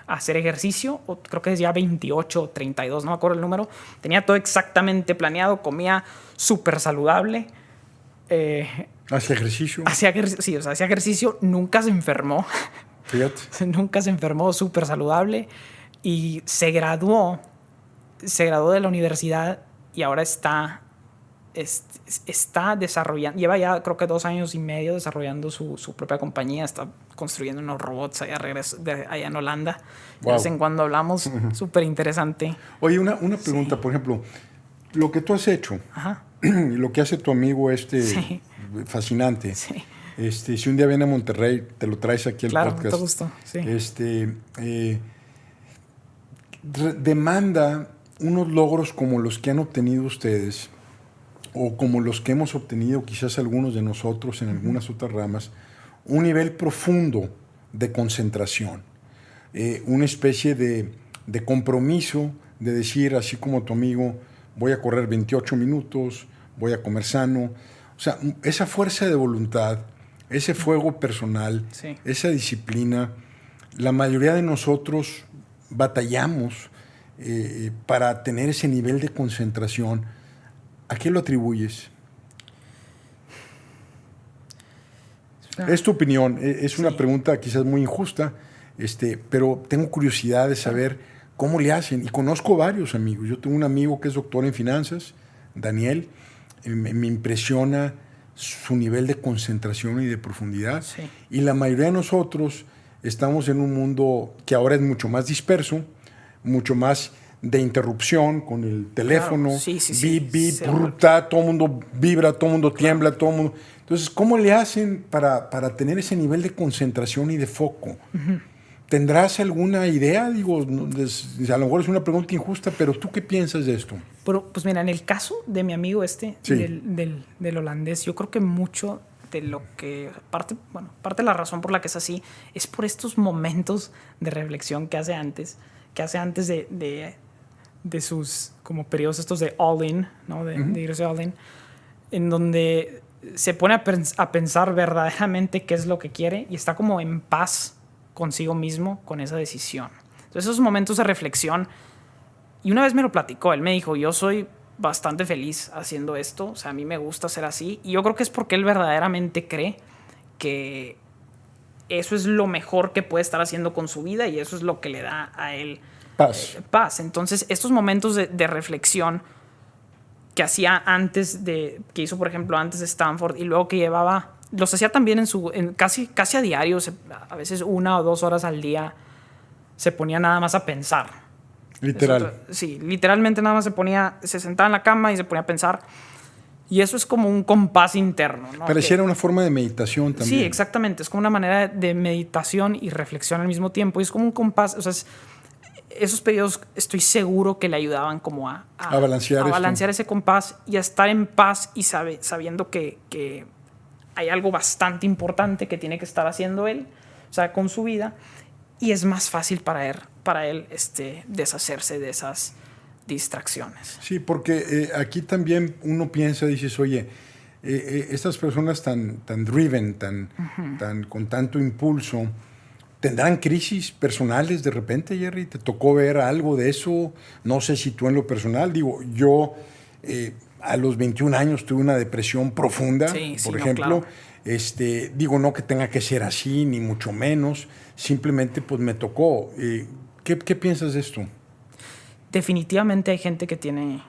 a hacer ejercicio. O creo que decía 28 o 32, no me acuerdo el número. Tenía todo exactamente planeado, comía súper saludable. ¿Hacía ejercicio? Sí, o sea, hacía ejercicio, nunca se enfermó. Fíjate. Nunca se enfermó, súper saludable. Y se graduó de la universidad y ahora está desarrollando, lleva ya creo que 2 años y medio desarrollando su propia compañía. Está construyendo unos robots allá en Holanda. Wow. De vez en cuando hablamos, súper interesante. Oye, una pregunta, sí. Por ejemplo, lo que tú has hecho, ajá, y lo que hace tu amigo sí, fascinante, sí. Si un día viene a Monterrey, te lo traes aquí al claro, podcast. Claro, gusto, sí. Demanda unos logros como los que han obtenido ustedes, o como los que hemos obtenido quizás algunos de nosotros en algunas otras ramas, un nivel profundo de concentración, una especie de compromiso de decir, así como tu amigo, voy a correr 28 minutos, voy a comer sano. O sea, esa fuerza de voluntad, ese fuego personal, sí, esa disciplina, la mayoría de nosotros batallamos para tener ese nivel de concentración. ¿A qué lo atribuyes? Es tu opinión, es una pregunta quizás muy injusta, pero tengo curiosidad de saber cómo le hacen. Y conozco varios amigos. Yo tengo un amigo que es doctor en finanzas, Daniel. Me impresiona su nivel de concentración y de profundidad. Sí. Y la mayoría de nosotros estamos en un mundo que ahora es mucho más disperso, mucho más de interrupción con el teléfono, claro. Sí, bip, bruta, todo el mundo vibra, todo el mundo tiembla, todo el mundo... Entonces, ¿cómo le hacen para tener ese nivel de concentración y de foco? Uh-huh. ¿Tendrás alguna idea? Digo, a lo mejor es una pregunta injusta, pero ¿tú qué piensas de esto? Pero, pues mira, en el caso de mi amigo sí, del holandés, yo creo que mucho de lo que... parte de la razón por la que es así es por estos momentos de reflexión que hace antes de sus como periodos estos de all-in, ¿no? De irse all-in, en donde se pone a pensar verdaderamente qué es lo que quiere y está como en paz consigo mismo con esa decisión. Entonces, esos momentos de reflexión, y una vez me lo platicó, él me dijo, yo soy bastante feliz haciendo esto, o sea, a mí me gusta ser así, y yo creo que es porque él verdaderamente cree que eso es lo mejor que puede estar haciendo con su vida y eso es lo que le da a él paz. Entonces, estos momentos de reflexión que hacía que hizo, por ejemplo, antes de Stanford y luego que llevaba, los hacía también casi a diario, a veces 1 o 2 horas al día, se ponía nada más a pensar. Literal. Sí, literalmente nada más se sentaba en la cama y se ponía a pensar. Y eso es como un compás interno, ¿no? Pareciera una forma de meditación también. Sí, exactamente. Es como una manera de meditación y reflexión al mismo tiempo. Y es como un compás. O sea, esos periodos estoy seguro que le ayudaban como a balancear ese compás y a estar en paz y sabiendo que hay algo bastante importante que tiene que estar haciendo él, o sea, con su vida. Y es más fácil para él deshacerse de esas distracciones. Sí, porque aquí también uno piensa, dices, oye, estas personas tan driven, con tanto impulso, ¿tendrán crisis personales de repente, Jerry? ¿Te tocó ver algo de eso? No sé si tú en lo personal, digo, yo a los 21 años tuve una depresión profunda, por ejemplo. Claro. Digo, no que tenga que ser así, ni mucho menos, simplemente pues me tocó. ¿Qué piensas de esto? Definitivamente hay gente que tiene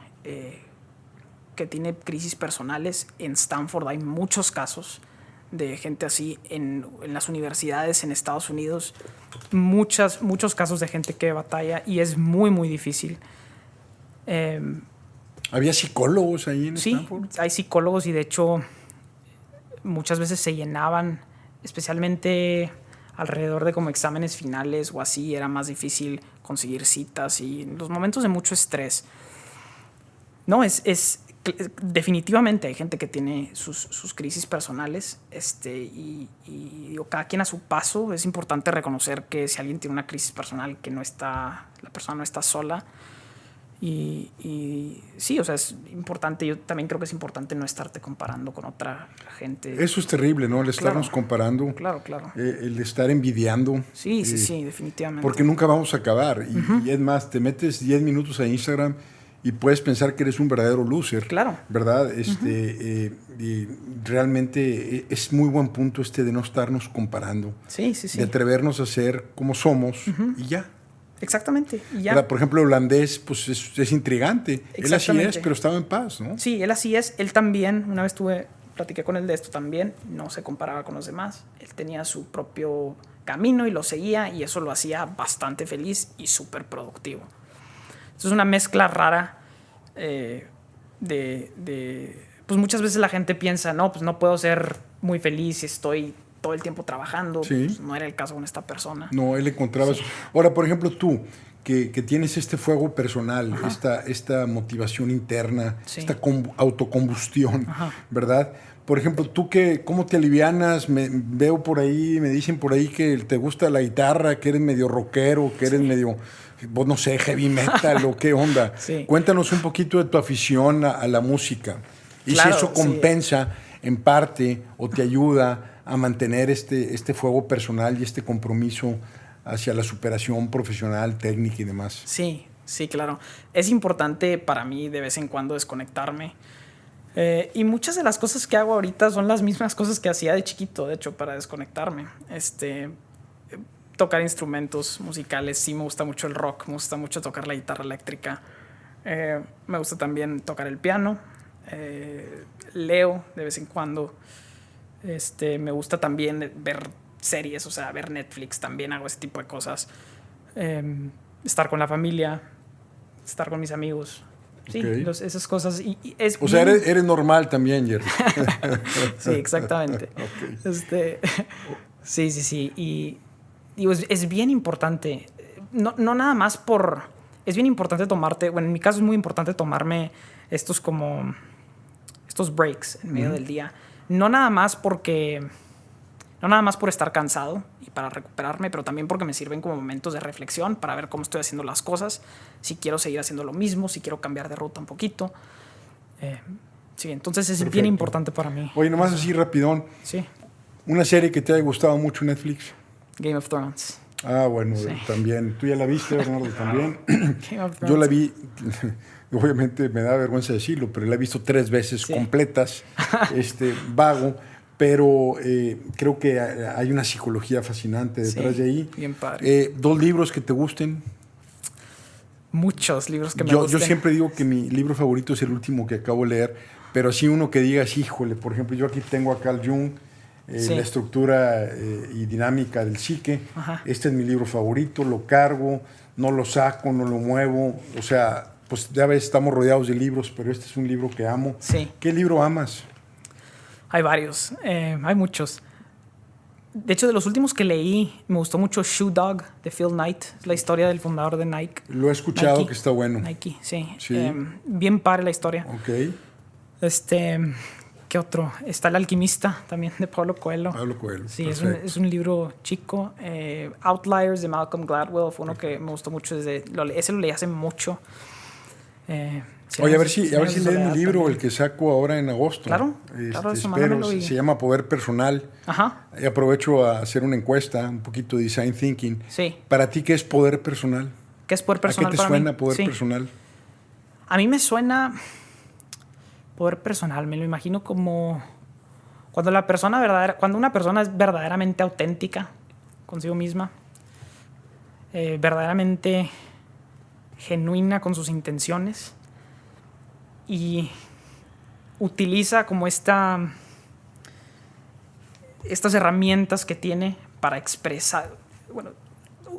crisis personales. En Stanford hay muchos casos de gente así en las universidades en Estados Unidos. Muchos casos de gente que batalla y es muy, muy difícil. ¿Había psicólogos ahí en Stanford? Sí, hay psicólogos y de hecho muchas veces se llenaban, especialmente alrededor de como exámenes finales o así, era más difícil conseguir citas y en los momentos de mucho estrés. No, definitivamente hay gente que tiene sus crisis personales y cada quien a su paso. Es importante reconocer que si alguien tiene una crisis personal, que la persona no está sola. Y sí, o sea, es importante. Yo también creo que es importante no estarte comparando con otra gente. Eso es terrible, ¿no? El estarnos comparando. Claro. El estar envidiando. Sí, definitivamente. Porque nunca vamos a acabar. Y es más, te metes 10 minutos a Instagram y puedes pensar que eres un verdadero loser. Claro. ¿Verdad? Y realmente es muy buen punto de no estarnos comparando. Sí. De atrevernos a ser como somos y ya. Exactamente. Y ya. ¿Verdad? Por ejemplo, el holandés pues es intrigante. Él así es, pero estaba en paz, ¿no? Sí, él así es. Él también, una vez platiqué con él de esto también, no se comparaba con los demás. Él tenía su propio camino y lo seguía y eso lo hacía bastante feliz y súper productivo. Entonces es una mezcla rara pues muchas veces la gente piensa, no, pues no puedo ser muy feliz si estoy todo el tiempo trabajando. Sí. Pues no era el caso con esta persona. No, él encontraba eso. Ahora, por ejemplo, tú, que tienes este fuego personal, esta motivación interna, esta autocombustión, ¿verdad? Por ejemplo, tú, ¿cómo te alivianas? Veo por ahí, me dicen por ahí que te gusta la guitarra, que eres medio rockero, que eres medio, vos no sé, heavy metal o qué onda. Sí. Cuéntanos un poquito de tu afición a la música. Y claro, si eso compensa en parte o te ayuda a mantener este fuego personal y este compromiso hacia la superación profesional, técnica y demás. Sí, claro. Es importante para mí de vez en cuando desconectarme. Y muchas de las cosas que hago ahorita son las mismas cosas que hacía de chiquito, de hecho, para desconectarme. Tocar instrumentos musicales, sí me gusta mucho el rock, me gusta mucho tocar la guitarra eléctrica. Me gusta también tocar el piano. Leo de vez en cuando. Me gusta también ver series, o sea, ver Netflix, también hago ese tipo de cosas. Estar con la familia, estar con mis amigos. Sí, esas cosas. O sea, eres normal también, Jerry. Sí, exactamente. Sí. Y digo, es bien importante. No nada más es bien importante tomarte, bueno, en mi caso es muy importante tomarme estos breaks en medio del día. No nada más por estar cansado y para recuperarme, pero también porque me sirven como momentos de reflexión para ver cómo estoy haciendo las cosas, si quiero seguir haciendo lo mismo, si quiero cambiar de ruta un poquito. Sí, entonces es Perfecto. Bien importante para mí. Oye, nomás así rapidón. Sí. ¿Una serie que te haya gustado mucho en Netflix? Game of Thrones. Ah, bueno, sí. También. ¿Tú ya la viste, Bernardo? También. Game of Thrones. Yo la vi... Obviamente me da vergüenza decirlo, pero la he visto 3 veces completas, vago, pero creo que hay una psicología fascinante detrás de ahí. Bien padre. 2 libros que te gusten. Muchos libros que me Yo gusten. siempre digo que mi libro favorito es el último que acabo de leer, pero así uno que digas, híjole, por ejemplo, yo aquí tengo a Carl Jung, la estructura y dinámica del psique. Ajá. Este es mi libro favorito, lo cargo, no lo saco, no lo muevo. O sea, pues ya ves, estamos rodeados de libros, pero este es un libro que amo. Sí. ¿Qué libro amas? Hay varios, hay muchos. De hecho, de los últimos que leí, me gustó mucho Shoe Dog de Phil Knight. Es la historia del fundador de Nike. Lo he escuchado, Nike. que está bueno. Nike, sí. Sí. Bien padre la historia. Ok. ¿Qué otro? Está El Alquimista, también, de Paulo Coelho. Pablo Coelho. Sí, Perfecto. es un libro chico. Outliers de Malcolm Gladwell fue uno que me gustó mucho. Ese lo leí hace mucho. Oye, a ver si Años de leen Soledad mi libro, también. el que saco ahora en agosto. Claro, claro, eso, espero, mándamelo y- se llama Poder Personal. Ajá, Y aprovecho a hacer una encuesta, un poquito de design thinking. sí. Para ti, ¿qué es poder personal? ¿Qué es poder personal ¿A qué te para suena mí? poder Sí. personal? A mí me suena poder personal, me lo imagino como cuando una persona es verdaderamente auténtica consigo misma, verdaderamente genuina con sus intenciones y utiliza como estas herramientas que tiene para expresar, bueno,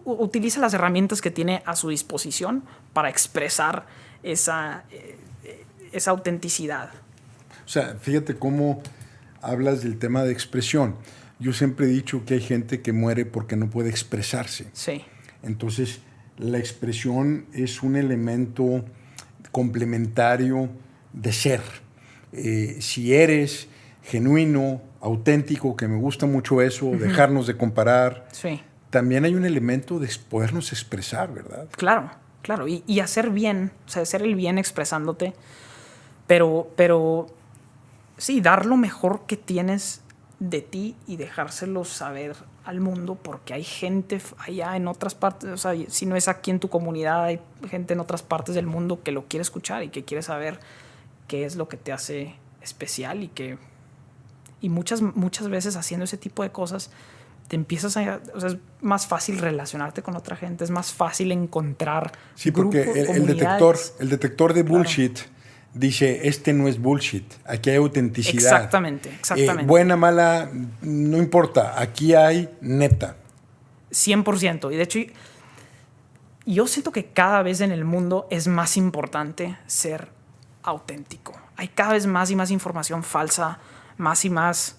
utiliza las herramientas que tiene a su disposición para expresar esa autenticidad. O sea, fíjate cómo hablas del tema de expresión. Yo siempre he dicho que hay gente que muere porque no puede expresarse. Sí, Entonces, la expresión es un elemento complementario de ser. Si eres genuino, auténtico, que me gusta mucho eso, dejarnos de comparar, sí, también hay un elemento de podernos expresar, ¿verdad? claro, claro. Y hacer bien, o sea, hacer el bien expresándote, pero sí, dar lo mejor que tienes de ti y dejárselo saber al mundo, porque hay gente allá en otras partes, o sea, si no es aquí en tu comunidad, hay gente en otras partes del mundo que lo quiere escuchar y que quiere saber qué es lo que te hace especial y muchas veces haciendo ese tipo de cosas te empiezas o sea, es más fácil relacionarte con otra gente, es más fácil encontrar Sí, porque grupos, el detector de bullshit dice, este no es bullshit, aquí hay autenticidad. Exactamente. Buena, mala, no importa, aquí hay neta. 100%. Y de hecho, yo siento que cada vez en el mundo es más importante ser auténtico. Hay cada vez más y más información falsa, más y más,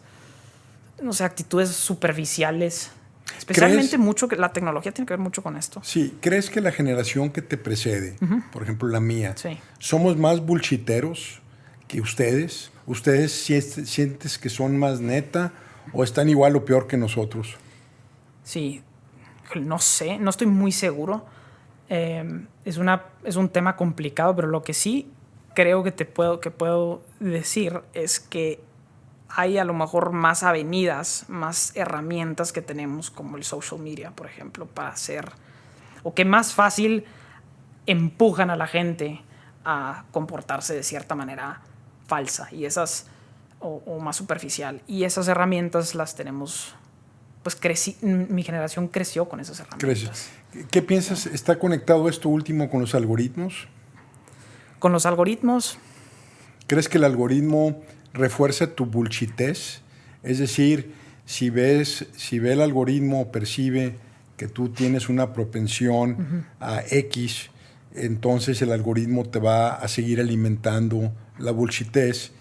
no sé, actitudes superficiales. Especialmente mucho, que la tecnología tiene que ver mucho con esto. Sí, ¿crees que la generación que te precede, por ejemplo la mía, Sí. somos más bullshiteros que ustedes? ¿Ustedes sientes que son más neta o están igual o peor que nosotros? Sí, no sé, no estoy muy seguro. Es un tema complicado, pero lo que sí creo que puedo decir es que hay a lo mejor más avenidas, más herramientas que tenemos, como el social media, por ejemplo, para hacer, o que más fácil empujan a la gente a comportarse de cierta manera falsa y o más superficial. Y esas herramientas las tenemos, pues mi generación creció con esas herramientas. ¿Qué piensas? ¿Está conectado esto último con los algoritmos? Con los algoritmos. ¿Crees que el algoritmo refuerza tu bullshitez? Es decir, si ve el algoritmo, percibe que tú tienes una propensión a X, entonces el algoritmo te va a seguir alimentando la bullshitez.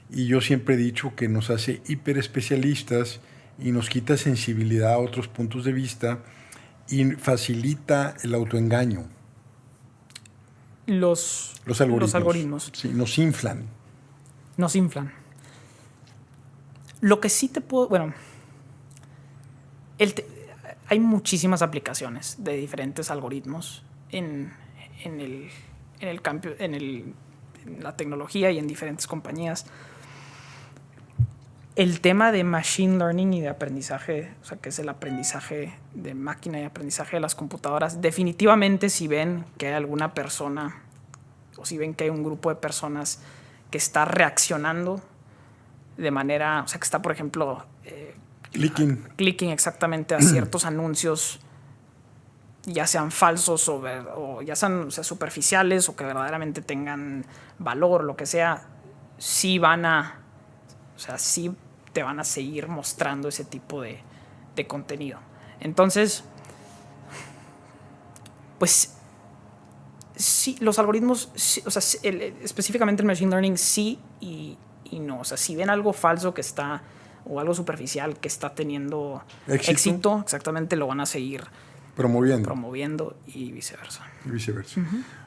Y yo siempre he dicho que nos hace hiperespecialistas y nos quita sensibilidad a otros puntos de vista y facilita el autoengaño. Los algoritmos. Sí, nos inflan. Nos inflan. Lo que sí te puedo... Bueno, hay muchísimas aplicaciones de diferentes algoritmos en la tecnología y en diferentes compañías. El tema de machine learning y de aprendizaje, o sea, que es el aprendizaje de máquina y aprendizaje de las computadoras, definitivamente si ven que hay alguna persona o si ven que hay un grupo de personas que está reaccionando de manera, o sea, que está, por ejemplo, Clicking exactamente a ciertos anuncios, ya sean falsos o ya sean, o sea, superficiales o que verdaderamente tengan valor, lo que sea, sí sí te van a seguir mostrando ese tipo de contenido. Entonces, pues sí, los algoritmos, sí, o sea, específicamente el machine learning sí y no. O sea, si ven algo falso que está, o algo superficial que está teniendo éxito, exactamente, lo van a seguir promoviendo y viceversa.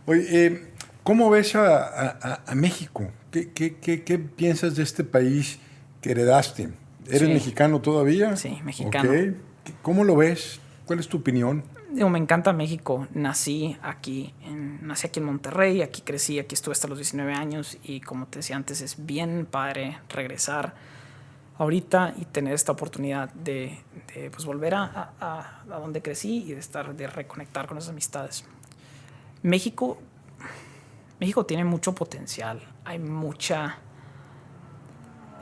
Oye, ¿cómo ves a México? ¿Qué piensas de este país que heredaste? ¿Eres mexicano todavía? Sí, mexicano. Okay. ¿Cómo lo ves? ¿Cuál es tu opinión? Digo, me encanta México. Nací aquí en Monterrey, aquí crecí, aquí estuve hasta los 19 años y como te decía antes, es bien padre regresar ahorita y tener esta oportunidad de pues volver a donde crecí y de reconectar con esas amistades. México tiene mucho potencial,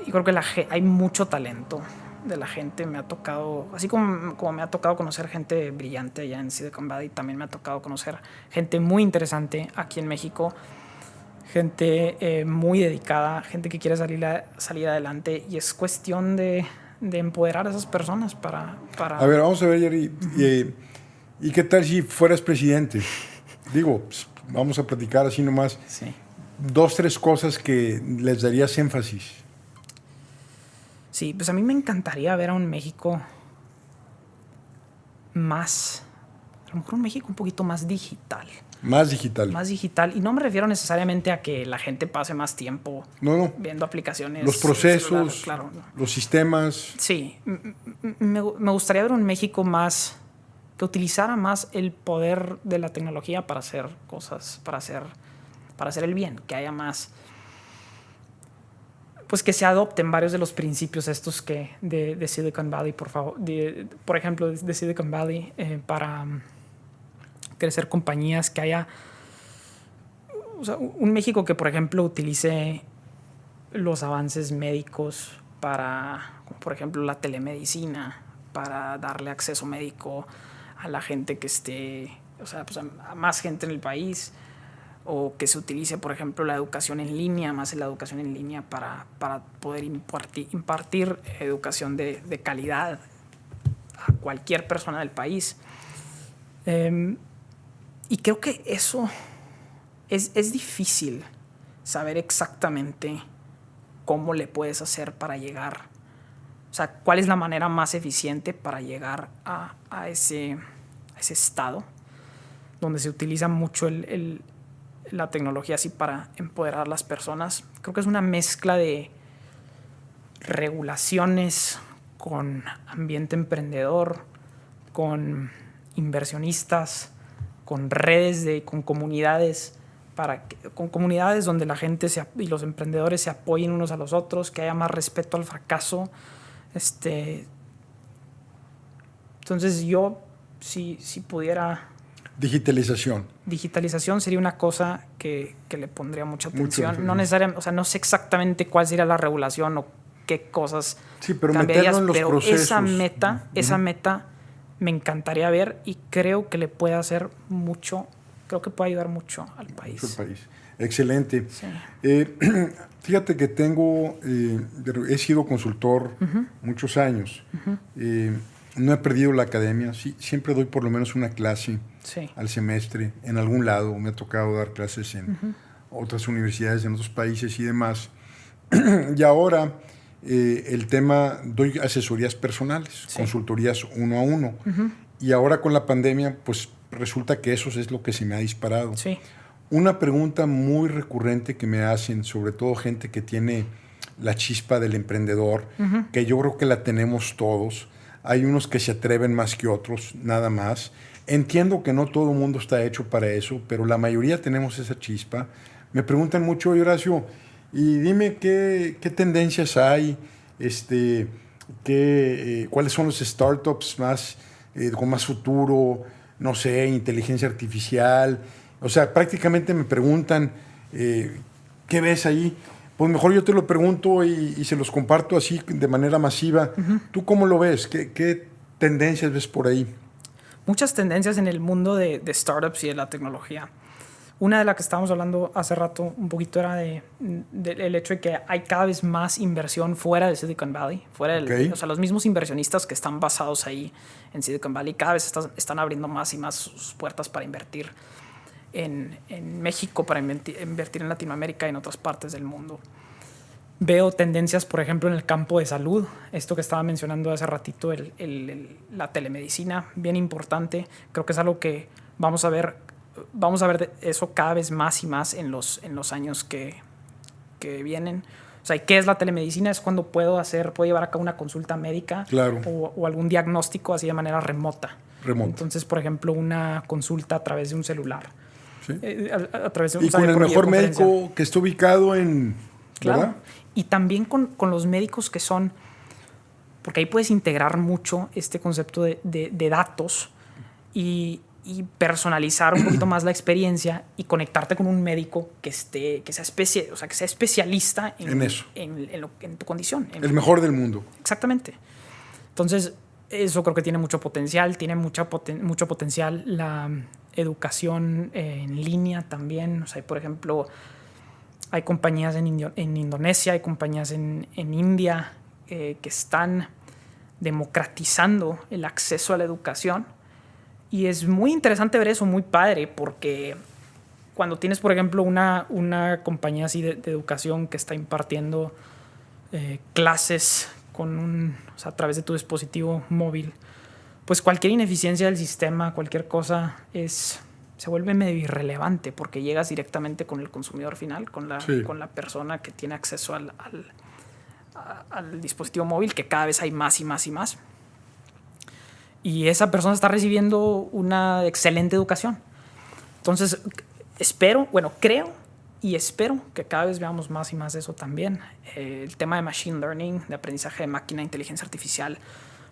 yo creo que hay mucho talento de la gente. Me ha tocado, así como me ha tocado conocer gente brillante allá en Silicon Valley, también me ha tocado conocer gente muy interesante aquí en México, gente muy dedicada, gente que quiere salir adelante, y es cuestión de empoderar a esas personas para... A ver, vamos a ver, Jerry, ¿y qué tal si fueras presidente? Digo, pues, vamos a platicar así nomás. Sí. 2, 3 cosas que les darías énfasis. Sí, pues a mí me encantaría ver a un México más, a lo mejor un México un poquito más digital. Más digital. Más digital. Y no me refiero necesariamente a que la gente pase más tiempo viendo aplicaciones. Los procesos, claro, los sistemas. Sí. Me gustaría ver un México más que utilizara más el poder de la tecnología para hacer cosas, para hacer el bien, que haya más... Pues que se adopten varios de los principios estos de Silicon Valley, por ejemplo, de Silicon Valley, para crecer compañías, que haya, o sea, un México que, por ejemplo, utilice los avances médicos para, como por ejemplo, la telemedicina, para darle acceso médico a la gente que esté, o sea, pues a más gente en el país. O que se utilice, por ejemplo, la educación en línea, más la educación en línea para poder impartir educación de calidad a cualquier persona del país. Y creo que eso es difícil saber exactamente cómo le puedes hacer para llegar. O sea, cuál es la manera más eficiente para llegar a ese estado donde se utiliza mucho la tecnología así para empoderar a las personas. Creo que es una mezcla de regulaciones con ambiente emprendedor, con inversionistas, con redes, con comunidades, con comunidades donde la gente y los emprendedores se apoyen unos a los otros, que haya más respeto al fracaso. Entonces yo, si pudiera... Digitalización sería una cosa que le pondría mucha atención. No necesariamente, o sea, no sé exactamente cuál sería la regulación o qué cosas cambiarías, en los procesos. Esa meta me encantaría ver y creo que le puede hacer mucho, creo que puede ayudar mucho al país. Excelente. Sí. Fíjate que he sido consultor muchos años. No he perdido la academia, siempre doy por lo menos una clase al semestre en algún lado. Me ha tocado dar clases en otras universidades, en otros países y demás. Y ahora el tema, doy asesorías personales, consultorías 1 a 1. Y ahora con la pandemia, pues resulta que eso es lo que se me ha disparado. Sí. Una pregunta muy recurrente que me hacen, sobre todo gente que tiene la chispa del emprendedor, que yo creo que la tenemos todos. Hay unos que se atreven más que otros, nada más. Entiendo que no todo el mundo está hecho para eso, pero la mayoría tenemos esa chispa. Me preguntan mucho, Horacio, y dime qué tendencias hay, cuáles son los startups con más futuro, no sé, inteligencia artificial. O sea, prácticamente me preguntan, ¿qué ves ahí? Pues mejor yo te lo pregunto y se los comparto así de manera masiva. ¿Tú cómo lo ves? ¿Qué tendencias ves por ahí? Muchas tendencias en el mundo de startups y de la tecnología. Una de las que estábamos hablando hace rato un poquito era el hecho de que hay cada vez más inversión fuera de Silicon Valley, o sea, los mismos inversionistas que están basados ahí en Silicon Valley cada vez están abriendo más y más sus puertas para invertir en México, para invertir en Latinoamérica y en otras partes del mundo. Veo tendencias, por ejemplo, en el campo de salud. Esto que estaba mencionando hace ratito, la telemedicina, bien importante. Creo que es algo que vamos a ver de eso cada vez más y más en los años que vienen. O sea, ¿qué es la telemedicina? Es cuando puedo llevar a cabo una consulta médica, claro, o algún diagnóstico así de manera remota. Entonces, por ejemplo, una consulta a través de un celular. ¿Sí? A través de un, y con el mejor médico que esté ubicado en... Claro. ¿verdad? Y también con los médicos que son... Porque ahí puedes integrar mucho este concepto de datos y personalizar un poquito más la experiencia y conectarte con un médico que sea especialista en eso. En tu condición. El mejor del mundo. Exactamente. Entonces, eso creo que tiene mucho potencial. Tiene mucho potencial la educación en línea también. O sea, por ejemplo, hay compañías en Indonesia, hay compañías en India que están democratizando el acceso a la educación. Y es muy interesante ver eso, muy padre, porque cuando tienes, por ejemplo, una compañía así de educación que está impartiendo clases a través de tu dispositivo móvil, pues cualquier ineficiencia del sistema, cualquier cosa, se vuelve medio irrelevante porque llegas directamente con el consumidor final, con la persona que tiene acceso al dispositivo móvil, que cada vez hay más y más y más. Y esa persona está recibiendo una excelente educación. Entonces, creo y espero que cada vez veamos más y más de eso también. El tema de machine learning, de aprendizaje de máquina, inteligencia artificial,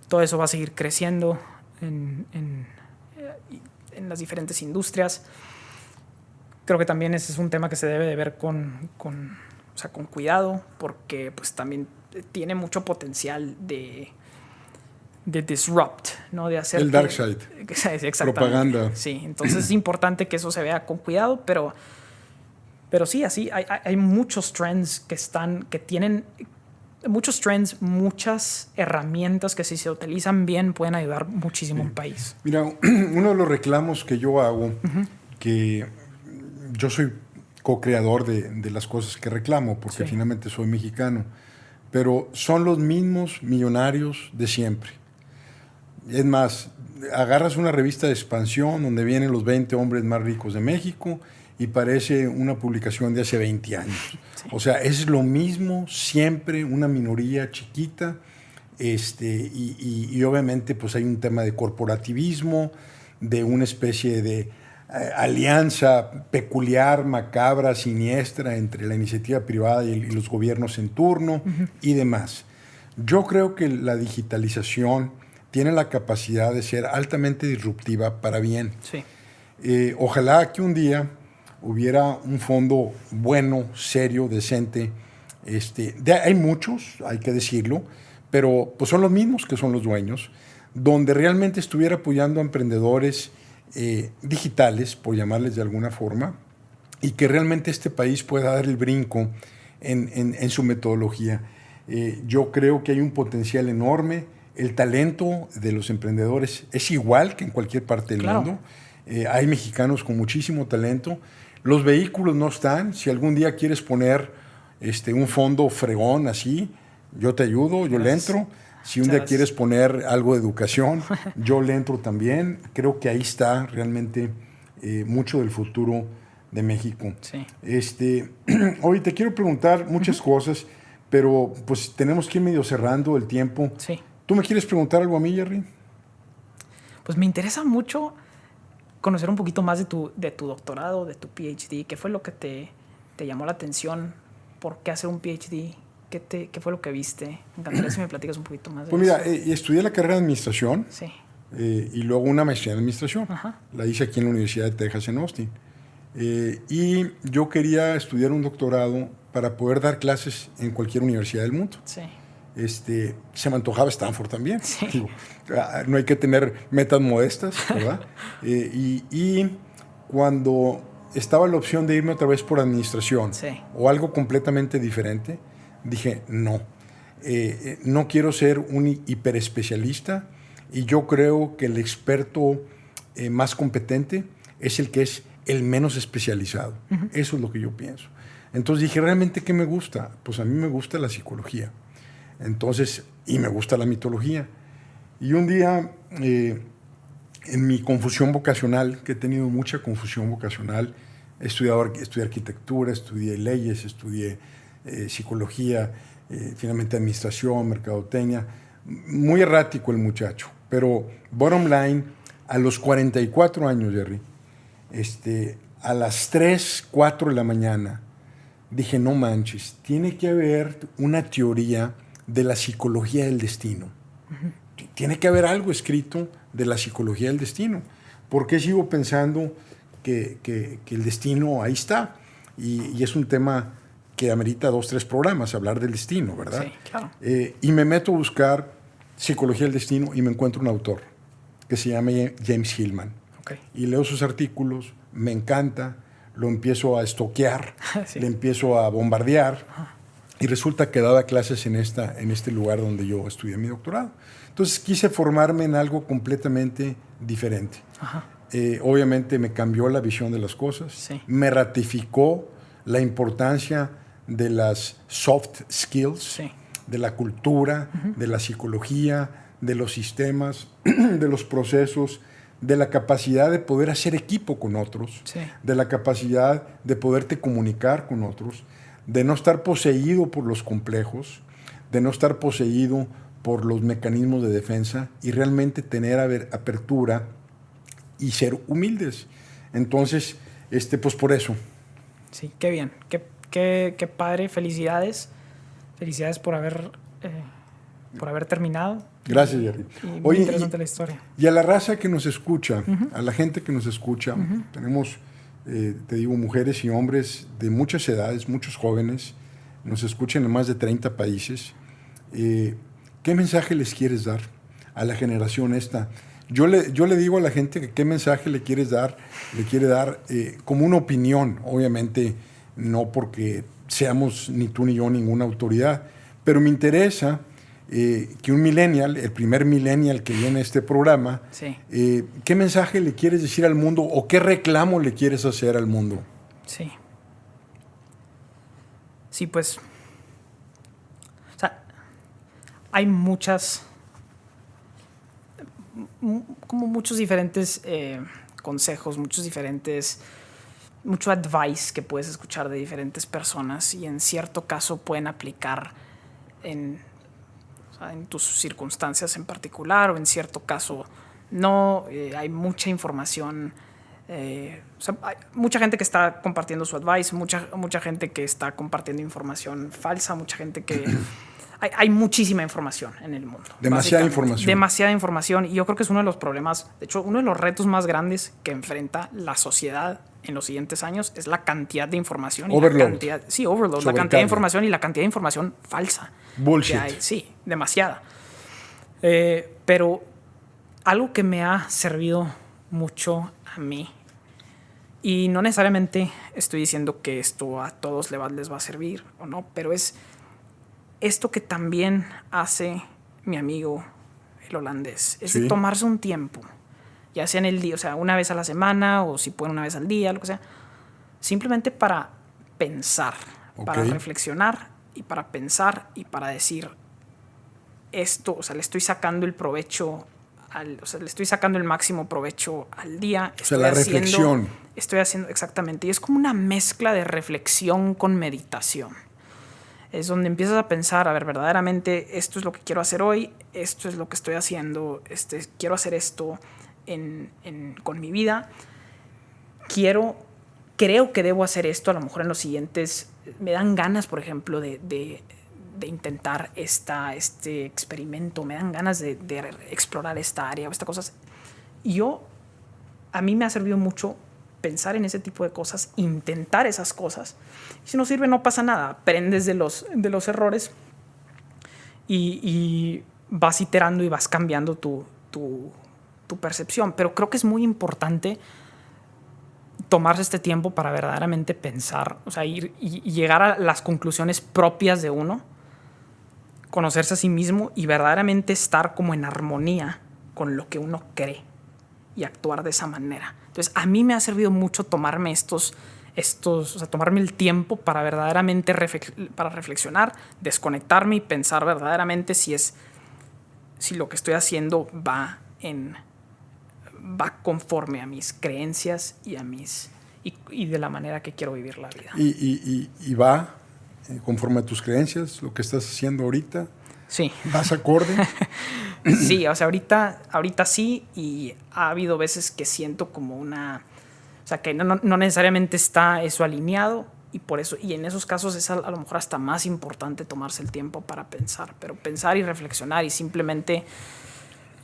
todo eso va a seguir creciendo en las diferentes industrias. Creo que también ese es un tema que se debe de ver con cuidado, porque pues también tiene mucho potencial de disrupt, ¿no? De hacer el dark side. Propaganda. Sí, entonces es importante que eso se vea con cuidado, pero sí, así hay muchos trends que tienen muchos trends, muchas herramientas que si se utilizan bien pueden ayudar muchísimo a un país. Mira, uno de los reclamos que yo hago, que yo soy co-creador de las cosas que reclamo, porque finalmente soy mexicano, pero son los mismos millonarios de siempre. Es más, agarras una revista de expansión donde vienen los 20 hombres más ricos de México y parece una publicación de hace 20 años. Sí. O sea, es lo mismo siempre, una minoría chiquita, y obviamente pues hay un tema de corporativismo, de una especie de alianza peculiar, macabra, siniestra entre la iniciativa privada y los gobiernos en turno y demás. Yo creo que la digitalización tiene la capacidad de ser altamente disruptiva para bien. Sí. Ojalá que un día hubiera un fondo bueno, serio, decente. Hay muchos, hay que decirlo, pero pues son los mismos que son los dueños, donde realmente estuviera apoyando a emprendedores digitales, por llamarles de alguna forma, y que realmente este país pueda dar el brinco en su metodología. Yo creo que hay un potencial enorme. El talento de los emprendedores es igual que en cualquier parte del mundo. Hay mexicanos con muchísimo talento. Los vehículos no están. Si algún día quieres poner un fondo fregón así, yo te ayudo, yo le entro. Si un día quieres poner algo de educación, yo le entro también. Creo que ahí está realmente mucho del futuro de México. Sí. Hoy te quiero preguntar muchas cosas, pero pues tenemos que ir medio cerrando el tiempo. Sí. ¿Tú me quieres preguntar algo a mí, Jerry? Pues me interesa mucho conocer un poquito más de tu doctorado, de tu PhD. ¿Qué fue lo que te llamó la atención? ¿Por qué hacer un PhD? ¿Qué fue lo que viste? Me encantaría si me platicas un poquito más de eso. Pues mira, estudié la carrera de administración. Sí. Y luego una maestría en administración. Ajá. La hice aquí en la Universidad de Texas en Austin. Y yo quería estudiar un doctorado para poder dar clases en cualquier universidad del mundo. Sí. Se me antojaba Stanford también. Sí. Digo, no hay que tener metas modestas, ¿verdad? Y cuando estaba la opción de irme otra vez por administración, Sí. o algo completamente diferente, dije, no. No quiero ser un hiperespecialista, y yo creo que el experto más competente es el que es el menos especializado. Uh-huh. Eso es lo que yo pienso. Entonces dije, ¿realmente qué me gusta? Pues a mí me gusta la psicología. Entonces, y me gusta la mitología. Y un día, en mi confusión vocacional, que he tenido mucha confusión vocacional, estudié arquitectura, estudié leyes, estudié psicología, finalmente administración, mercadotecnia. Muy errático el muchacho, pero bottom line, a los 44 años, Jerry, a las 3, 4 de la mañana, dije, no manches, tiene que haber una teoría de la psicología del destino. Uh-huh. Tiene que haber algo escrito de la psicología del destino. ¿Por qué sigo pensando que el destino ahí está? Y es un tema que amerita 2, 3 programas, hablar del destino, ¿verdad? Sí, claro. Y me meto a buscar psicología del destino y me encuentro un autor que se llama James Hillman. Okay. Y leo sus artículos, me encanta, lo empiezo a estoquear, sí. Le empiezo a bombardear. Uh-huh. Y resulta que daba clases en este lugar donde yo estudié mi doctorado. Entonces quise formarme en algo completamente diferente. Obviamente me cambió la visión de las cosas, sí. Me ratificó la importancia de las soft skills, sí. De la cultura, uh-huh. De la psicología, de los sistemas, de los procesos, de la capacidad de poder hacer equipo con otros, sí. De la capacidad de poderte comunicar con otros, de no estar poseído por los complejos, de no estar poseído por los mecanismos de defensa y realmente tener apertura y ser humildes. Entonces, pues por eso. Sí, qué bien, qué padre, felicidades. Felicidades por haber terminado. Gracias, Jerry. Y muy interesante la historia. Y a la raza que nos escucha, uh-huh. A la gente que nos escucha, uh-huh. Tenemos... te digo, mujeres y hombres de muchas edades, muchos jóvenes, nos escuchan en más de 30 países. ¿Qué mensaje les quieres dar a la generación esta? Yo le digo a la gente que qué mensaje le quiere dar como una opinión, obviamente no porque seamos ni tú ni yo ninguna autoridad, pero me interesa que un millennial, el primer millennial que viene a este programa, sí. ¿Qué mensaje le quieres decir al mundo o qué reclamo le quieres hacer al mundo? Sí. Sí, pues, o sea, hay como muchos diferentes consejos, mucho advice que puedes escuchar de diferentes personas y en cierto caso pueden aplicar en tus circunstancias en particular o en cierto caso no. Hay mucha información, hay mucha gente que está compartiendo su advice, mucha gente que está compartiendo información falsa, mucha gente que... hay muchísima información en el mundo. Demasiada información. Demasiada información y yo creo que es uno de los problemas, de hecho uno de los retos más grandes que enfrenta la sociedad en los siguientes años es la cantidad de información. Overload. Overload. La cantidad de información y la cantidad de información falsa. Bullshit. Sí, demasiada. Pero algo que me ha servido mucho a mí, y no necesariamente estoy diciendo que esto a todos les va a servir o no, pero es esto que también hace mi amigo el holandés, es de tomarse un tiempo, ya sea en el día, o sea, una vez a la semana o si pueden una vez al día, lo que sea, simplemente para pensar, para reflexionar y para pensar y para decir esto, o sea, le estoy sacando el provecho, le estoy sacando el máximo provecho al día. O sea, la reflexión. Estoy haciendo, exactamente, y es como una mezcla de reflexión con meditación. Es donde empiezas a pensar, a ver, verdaderamente esto es lo que quiero hacer hoy, esto es lo que estoy haciendo, quiero hacer esto con mi vida, creo que debo hacer esto, a lo mejor en los siguientes, me dan ganas, por ejemplo, de intentar este experimento, me dan ganas de explorar esta área o estas cosas. A mí me ha servido mucho pensar en ese tipo de cosas, intentar esas cosas. Y si no sirve, no pasa nada. Aprendes de los errores y vas iterando y vas cambiando tu percepción. Pero creo que es muy importante tomarse este tiempo para verdaderamente pensar, o sea, ir y llegar a las conclusiones propias de uno, conocerse a sí mismo y verdaderamente estar como en armonía con lo que uno cree y actuar de esa manera. Entonces, a mí me ha servido mucho tomarme o sea, tomarme el tiempo para verdaderamente para reflexionar, desconectarme y pensar verdaderamente si lo que estoy haciendo va conforme a mis creencias y de la manera que quiero vivir la vida. ¿Y va conforme a tus creencias lo que estás haciendo ahorita? Sí. ¿Vas acorde? Sí, o sea, ahorita sí, y ha habido veces que siento como o sea, que no necesariamente está eso alineado, y por eso, y en esos casos es a lo mejor hasta más importante tomarse el tiempo para pensar, pero pensar y reflexionar y simplemente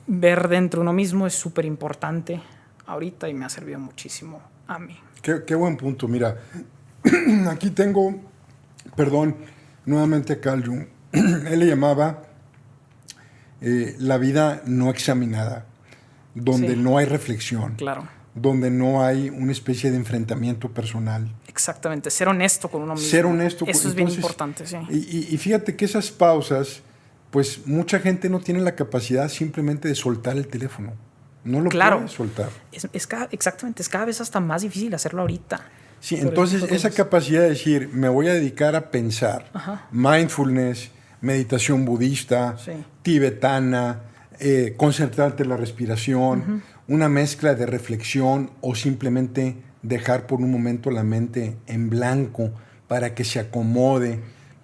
ver dentro de uno mismo es súper importante ahorita y me ha servido muchísimo a mí. Qué buen punto. Mira, aquí tengo, perdón, nuevamente a Carl Jung. Él le llamaba la vida no examinada, donde Sí. no hay reflexión, Claro. donde no hay una especie de enfrentamiento personal. Exactamente, ser honesto con uno mismo. Ser honesto. Eso es bien importante, sí. Y fíjate que esas pausas, pues mucha gente no tiene la capacidad simplemente de soltar el teléfono. No lo puede soltar. Exactamente, es cada vez hasta más difícil hacerlo ahorita. Sí, entonces esa capacidad de decir, me voy a dedicar a pensar, Ajá. mindfulness, meditación budista, Sí. tibetana, concentrarte en la respiración, una mezcla de reflexión o simplemente dejar por un momento la mente en blanco para que se acomode.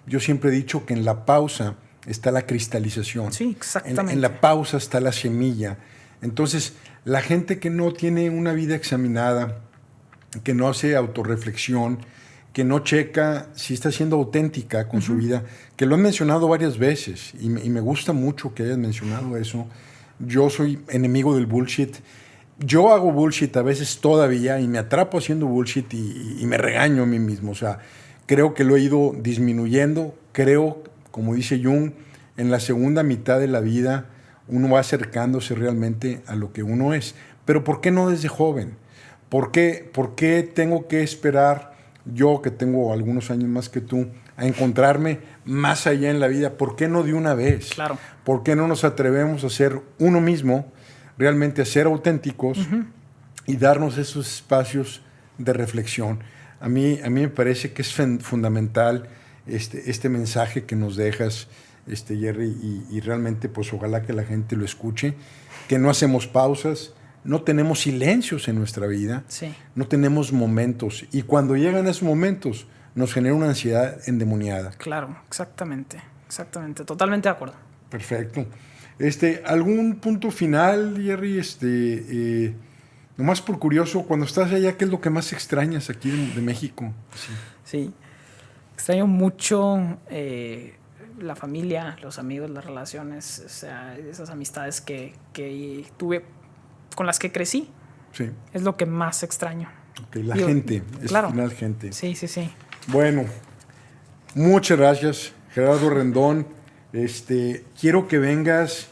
Yo siempre he dicho que en la pausa está la cristalización. Sí, exactamente. En la pausa está la semilla. Entonces, la gente que no tiene una vida examinada, que no hace autorreflexión, que no checa si está siendo auténtica con su vida, que lo han mencionado varias veces y me gusta mucho que hayas mencionado eso. Yo soy enemigo del bullshit. Yo hago bullshit a veces todavía y me atrapo haciendo bullshit y me regaño a mí mismo. O sea, creo que lo he ido disminuyendo. Creo, como dice Jung, en la segunda mitad de la vida uno va acercándose realmente a lo que uno es. Pero ¿por qué no desde joven? ¿Por qué tengo que esperar, yo que tengo algunos años más que tú, a encontrarme más allá en la vida? ¿Por qué no de una vez? Claro. ¿Por qué no nos atrevemos a ser uno mismo, realmente a ser auténticos y darnos esos espacios de reflexión? A mí me parece que es fundamental este mensaje que nos dejas, Jerry, y realmente pues ojalá que la gente lo escuche, que no hacemos pausas, no tenemos silencios en nuestra vida, Sí. no tenemos momentos, y cuando llegan esos momentos nos genera una ansiedad endemoniada. Claro, exactamente, totalmente de acuerdo. Perfecto. ¿Algún punto final, Jerry? Nomás por curioso, cuando estás allá, ¿qué es lo que más extrañas aquí de México? Sí. Extraño mucho la familia, los amigos, las relaciones, o sea, esas amistades que tuve, con las que crecí. Sí. Es lo que más extraño. Okay, gente, claro. Es final gente. Sí. Bueno, muchas gracias, Gerardo Rendón. Quiero que vengas,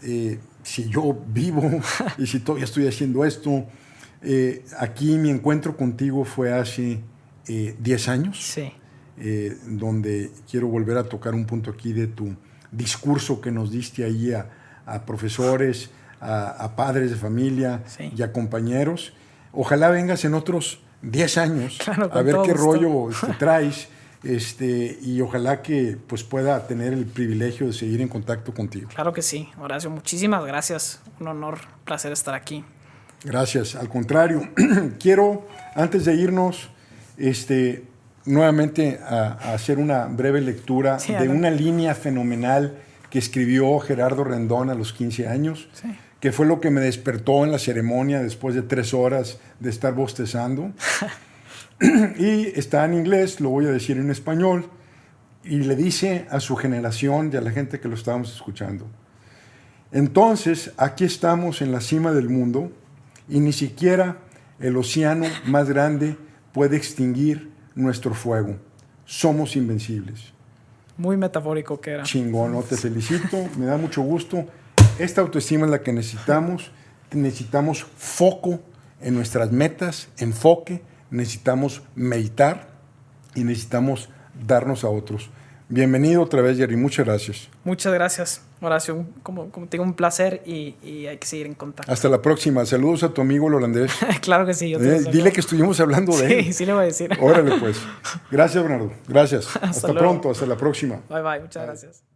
si yo vivo y si todavía estoy haciendo esto. Aquí mi encuentro contigo fue hace 10 años. Sí. Donde quiero volver a tocar un punto aquí de tu discurso que nos diste ahí a profesores, a padres de familia, sí, y a compañeros. Ojalá vengas en otros 10 años, claro, a ver qué gusto. rollo traes, y ojalá que pues pueda tener el privilegio de seguir en contacto contigo. Claro que sí, Horacio, muchísimas gracias, un honor, placer estar aquí. Gracias, al contrario. Quiero, antes de irnos, nuevamente a hacer una breve lectura de una línea fenomenal que escribió Gerardo Rendón a los 15 años, que fue lo que me despertó en la ceremonia después de 3 horas de estar bostezando. Y está en inglés, lo voy a decir en español, y le dice a su generación y a la gente que lo estábamos escuchando: entonces, aquí estamos en la cima del mundo y ni siquiera el océano más grande puede extinguir nuestro fuego. Somos invencibles. Muy metafórico que era. Chingón, ¿no? Te felicito, me da mucho gusto. Esta autoestima es la que necesitamos. Necesitamos foco en nuestras metas, enfoque, necesitamos meditar y necesitamos darnos a otros. Bienvenido otra vez, Jerry, muchas gracias. Muchas gracias, Horacio. Como te digo, un placer y hay que seguir en contacto. Hasta la próxima. Saludos a tu amigo el holandés. Claro que sí. Yo Dile que estuvimos hablando de él. Sí, sí le voy a decir. Órale pues. Gracias, Bernardo. Gracias. Hasta luego. pronto. Hasta la próxima. Bye, bye. Muchas gracias.